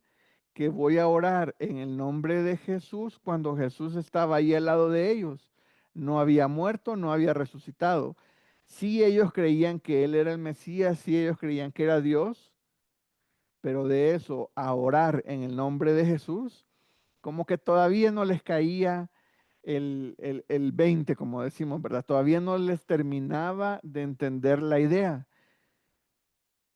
que voy a orar en el nombre de Jesús cuando Jesús estaba ahí al lado de ellos? No había muerto, no había resucitado. Sí, ellos creían que Él era el Mesías, sí, ellos creían que era Dios, pero de eso a orar en el nombre de Jesús, como que todavía no les caía el 20, como decimos, ¿verdad? Todavía no les terminaba de entender la idea.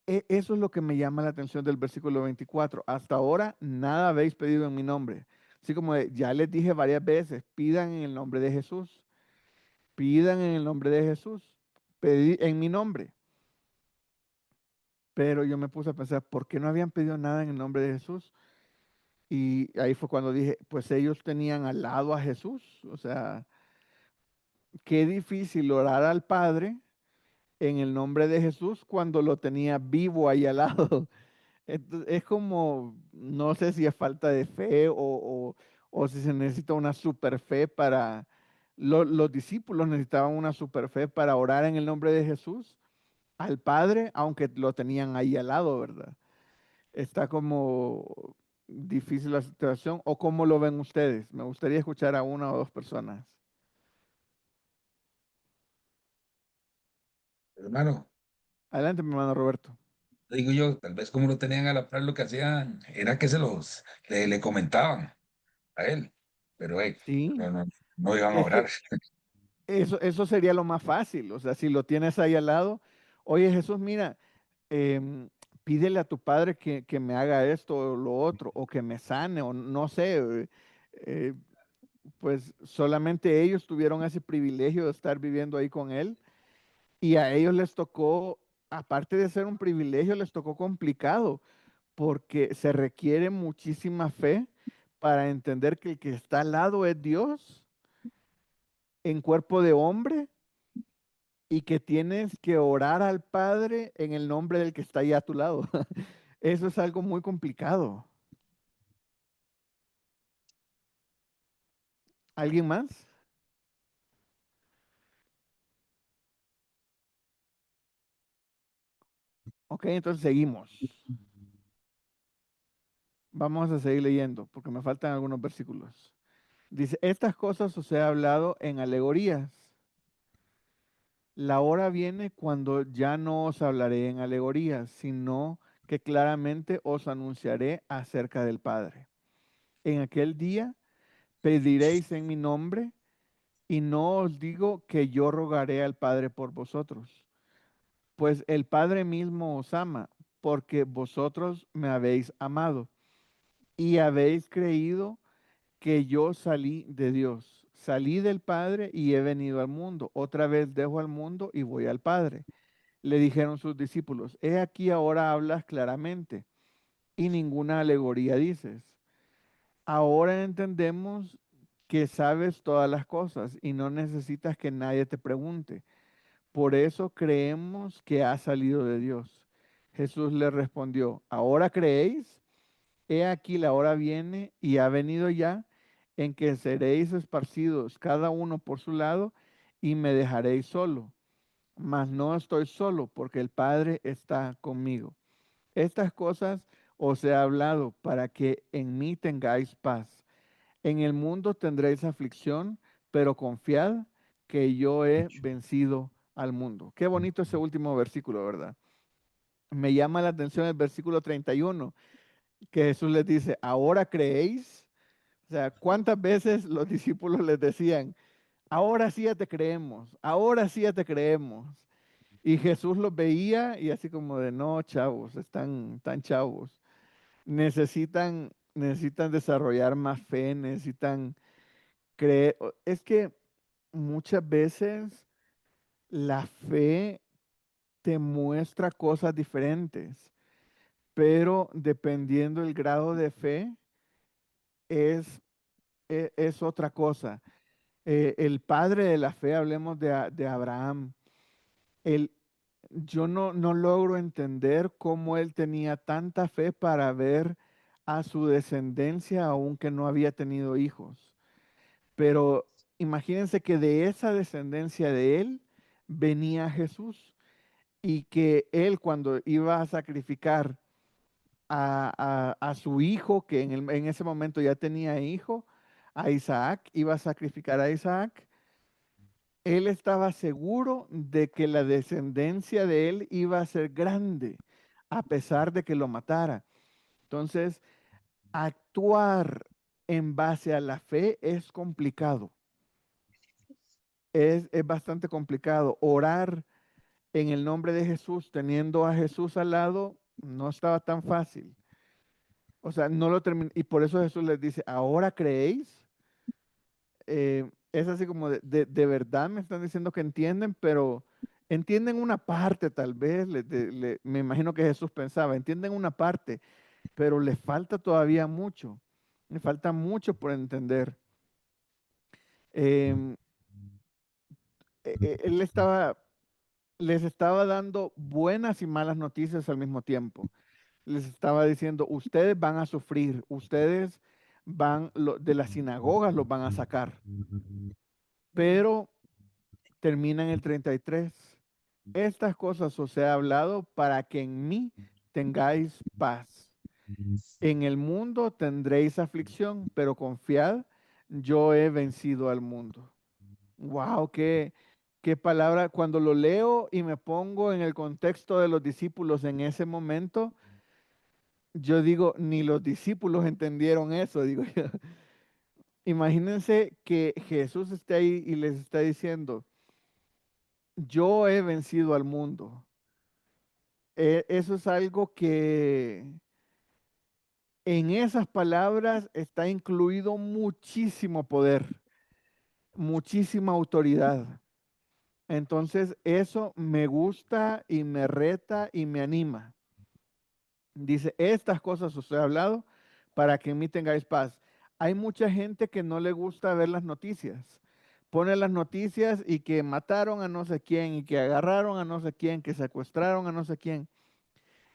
Eso es lo que me llama la atención del versículo 24. Hasta ahora nada habéis pedido en mi nombre. Así como ya les dije varias veces, pidan en el nombre de Jesús. Pidan en el nombre de Jesús. Pedid en mi nombre. Pero yo me puse a pensar, ¿por qué no habían pedido nada en el nombre de Jesús? Y ahí fue cuando dije, pues ellos tenían al lado a Jesús. O sea, qué difícil orar al Padre en el nombre de Jesús cuando lo tenía vivo ahí al lado. Es como, no sé si es falta de fe o si se necesita una super fe para, los discípulos necesitaban una super fe para orar en el nombre de Jesús al Padre, aunque lo tenían ahí al lado, ¿verdad? Está como difícil la situación, o cómo lo ven ustedes. Me gustaría escuchar a una o dos personas. Hermano, Adelante, mi hermano Roberto. digo yo, tal vez como no tenían a la par, lo que hacían era que le comentaban a él, pero Sí, no iban a es orar. que eso sería lo más fácil. O sea, si lo tienes ahí al lado, oye Jesús, mira, em, pídele a tu padre que me haga esto o lo otro, o que me sane, o no sé. Eh, pues solamente ellos tuvieron ese privilegio de estar viviendo ahí con él, y a ellos les tocó, aparte de ser un privilegio, les tocó complicado, porque se requiere muchísima fe para entender que el que está al lado es Dios en cuerpo de hombre, y que tienes que orar al Padre en el nombre del que está ahí a tu lado. Eso es algo muy complicado. ¿Alguien más? Ok, entonces seguimos. Vamos a seguir leyendo porque me faltan algunos versículos. Dice, estas cosas os he hablado en alegorías. La hora viene cuando ya no os hablaré en alegorías, sino que claramente os anunciaré acerca del Padre. En aquel día pediréis en mi nombre, y no os digo que yo rogaré al Padre por vosotros, pues el Padre mismo os ama, porque vosotros me habéis amado y habéis creído que yo salí de Dios. Salí del Padre y he venido al mundo. Otra vez dejo al mundo y voy al Padre. Le dijeron sus discípulos, he aquí ahora hablas claramente y ninguna alegoría dices. Ahora entendemos que sabes todas las cosas y no necesitas que nadie te pregunte. Por eso creemos que has salido de Dios. Jesús le respondió, ¿ahora creéis? He aquí la hora viene y ha venido ya en que seréis esparcidos cada uno por su lado y me dejaréis solo. Mas no estoy solo porque el Padre está conmigo. Estas cosas os he hablado para que en mí tengáis paz. En el mundo tendréis aflicción, pero confiad que yo he vencido al mundo. Qué bonito ese último versículo, ¿verdad? Me llama la atención el versículo 31, que Jesús les dice, ¿ahora creéis? O sea, ¿cuántas veces los discípulos les decían, ahora sí ya te creemos, ahora sí ya te creemos? Y Jesús los veía y así como de, no, chavos, están tan chavos. Necesitan desarrollar más fe, necesitan creer. Es que muchas veces la fe te muestra cosas diferentes, pero dependiendo del grado de fe, es, es otra cosa. El padre de la fe, hablemos de Abraham. Él, yo no logro entender cómo él tenía tanta fe para ver a su descendencia, aunque no había tenido hijos. Pero imagínense que de esa descendencia de él venía Jesús, y que él, cuando iba a sacrificar a su hijo, que en ese momento ya tenía hijo, a Isaac, iba a sacrificar a Isaac, él estaba seguro de que la descendencia de él iba a ser grande, a pesar de que lo matara. Entonces, actuar en base a la fe es complicado. Es bastante complicado. Orar en el nombre de Jesús, teniendo a Jesús al lado, no estaba tan fácil. O sea, no lo terminó. Y por eso Jesús les dice, ¿ahora creéis? Es así como de verdad me están diciendo que entienden, pero entienden una parte tal vez. Me imagino que Jesús pensaba, entienden una parte, pero les falta todavía mucho. Le falta mucho por entender. Em, Él les estaba dando buenas y malas noticias al mismo tiempo. les estaba diciendo, ustedes van a sufrir, ustedes de las sinagogas los van a sacar. Pero termina en el 33. Estas cosas os he hablado para que en mí tengáis paz. En el mundo tendréis aflicción, pero confiad, yo he vencido al mundo. Wow, qué palabra. Cuando lo leo y me pongo en el contexto de los discípulos en ese momento, yo digo, ni los discípulos entendieron eso, digo yo. Imagínense que Jesús esté ahí y les está diciendo, yo he vencido al mundo. Eso es algo que en esas palabras está incluido muchísimo poder, muchísima autoridad. Entonces, eso me gusta y me reta y me anima. Dice, estas cosas os he hablado para que en mí tengáis paz. Hay mucha gente que no le gusta ver las noticias. Pone las noticias y que mataron a no sé quién y que agarraron a no sé quién, que secuestraron a no sé quién.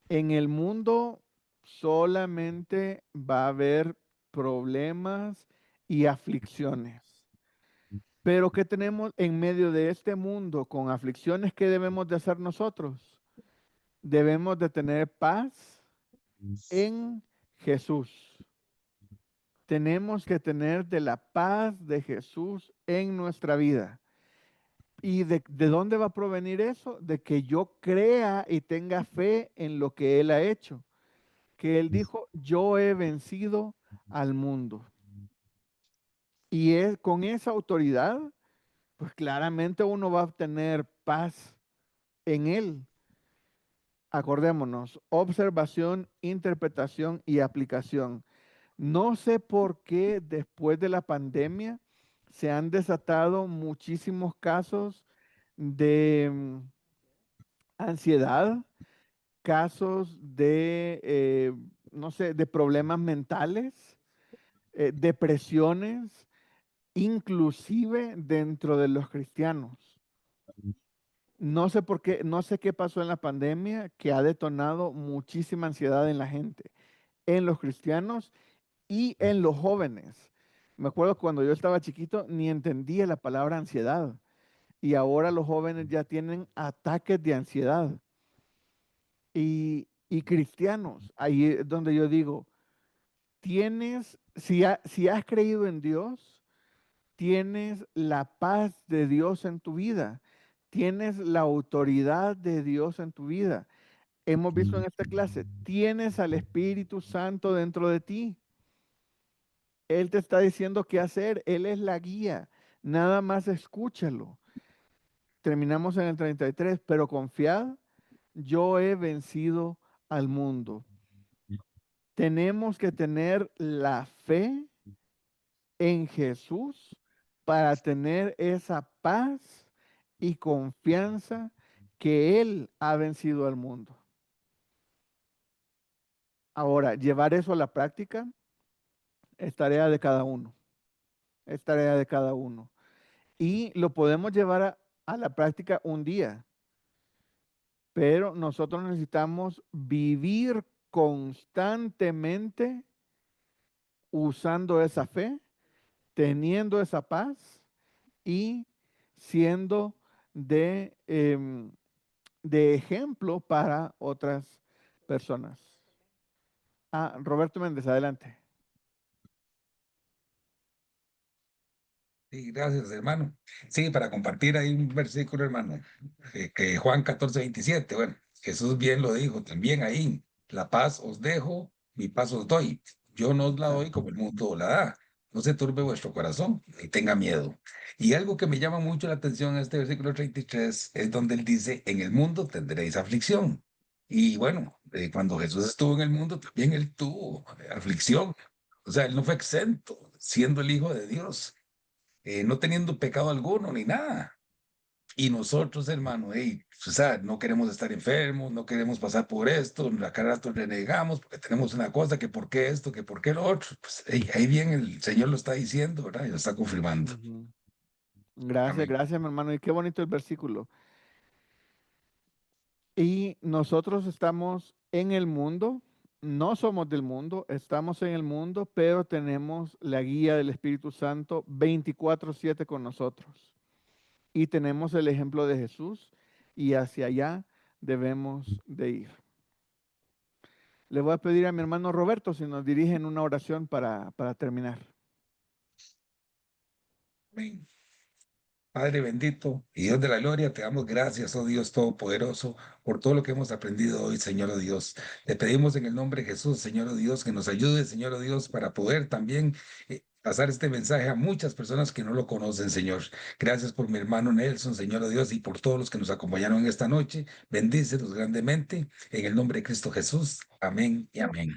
En el mundo solamente va a haber problemas y aflicciones. Pero ¿qué tenemos en medio de este mundo con aflicciones? ¿Qué debemos de hacer nosotros? Debemos de tener paz en Jesús. Tenemos que tener de la paz de Jesús en nuestra vida. ¿Y de dónde va a provenir eso? De que yo crea y tenga fe en lo que Él ha hecho. Que Él dijo, yo he vencido al mundo. Y con esa autoridad, pues claramente uno va a obtener paz en Él. Acordémonos, observación, interpretación y aplicación. No sé por qué después de la pandemia se han desatado muchísimos casos de ansiedad, casos de, no sé, de problemas mentales, depresiones, inclusive dentro de los cristianos. No sé por qué, no sé qué pasó en la pandemia que ha detonado muchísima ansiedad en la gente, en los cristianos y en los jóvenes. Me acuerdo cuando yo estaba chiquito ni entendía la palabra ansiedad y ahora los jóvenes ya tienen ataques de ansiedad. Y cristianos, ahí es donde yo digo, si has creído en Dios, tienes la paz de Dios en tu vida, tienes la autoridad de Dios en tu vida. Hemos visto en esta clase, tienes al Espíritu Santo dentro de ti. Él te está diciendo qué hacer, Él es la guía, nada más escúchalo. Terminamos en el 33, pero confiad, yo he vencido al mundo. Tenemos que tener la fe en Jesús para tener esa paz y confianza que Él ha vencido al mundo. Ahora, llevar eso a la práctica es tarea de cada uno. Es tarea de cada uno. Y lo podemos llevar a la práctica un día, pero nosotros necesitamos vivir constantemente usando esa fe, teniendo esa paz y siendo de ejemplo para otras personas. Roberto Méndez, adelante. Sí, gracias, hermano. Sí, para compartir ahí un versículo, hermano, que Juan 14:27, bueno, Jesús bien lo dijo también ahí, la paz os dejo, mi paz os doy. Yo no os la doy como el mundo la da. No se turbe vuestro corazón, ni tenga miedo. Y algo que me llama mucho la atención en este versículo 33 es donde él dice, en el mundo tendréis aflicción. Y bueno, cuando Jesús estuvo en el mundo, también él tuvo aflicción. O sea, él no fue exento, siendo el Hijo de Dios, no teniendo pecado alguno ni nada. Y nosotros, hermano, o sea, no queremos estar enfermos, no queremos pasar por esto, la cada rato renegamos porque tenemos una cosa, que por qué esto, que por qué lo otro. Pues ahí bien el Señor lo está diciendo, ¿verdad? Y lo está confirmando. Gracias, Amén. gracias, mi hermano. Y qué bonito el versículo. Y nosotros estamos en el mundo, no somos del mundo, estamos en el mundo, pero tenemos la guía del Espíritu Santo 24/7 con nosotros. Y tenemos el ejemplo de Jesús y hacia allá debemos de ir. Le voy a pedir a mi hermano Roberto si nos dirige en una oración para terminar. Amén. Padre bendito y Dios de la gloria, te damos gracias, oh Dios Todopoderoso, por todo lo que hemos aprendido hoy, Señor, oh Dios. Te pedimos en el nombre de Jesús, Señor, oh Dios, que nos ayude, Señor, oh Dios, para poder también pasar este mensaje a muchas personas que no lo conocen, Señor. Gracias por mi hermano Nelson, Señor, oh Dios, y por todos los que nos acompañaron esta noche. Bendícelos grandemente en el nombre de Cristo Jesús. Amén y amén.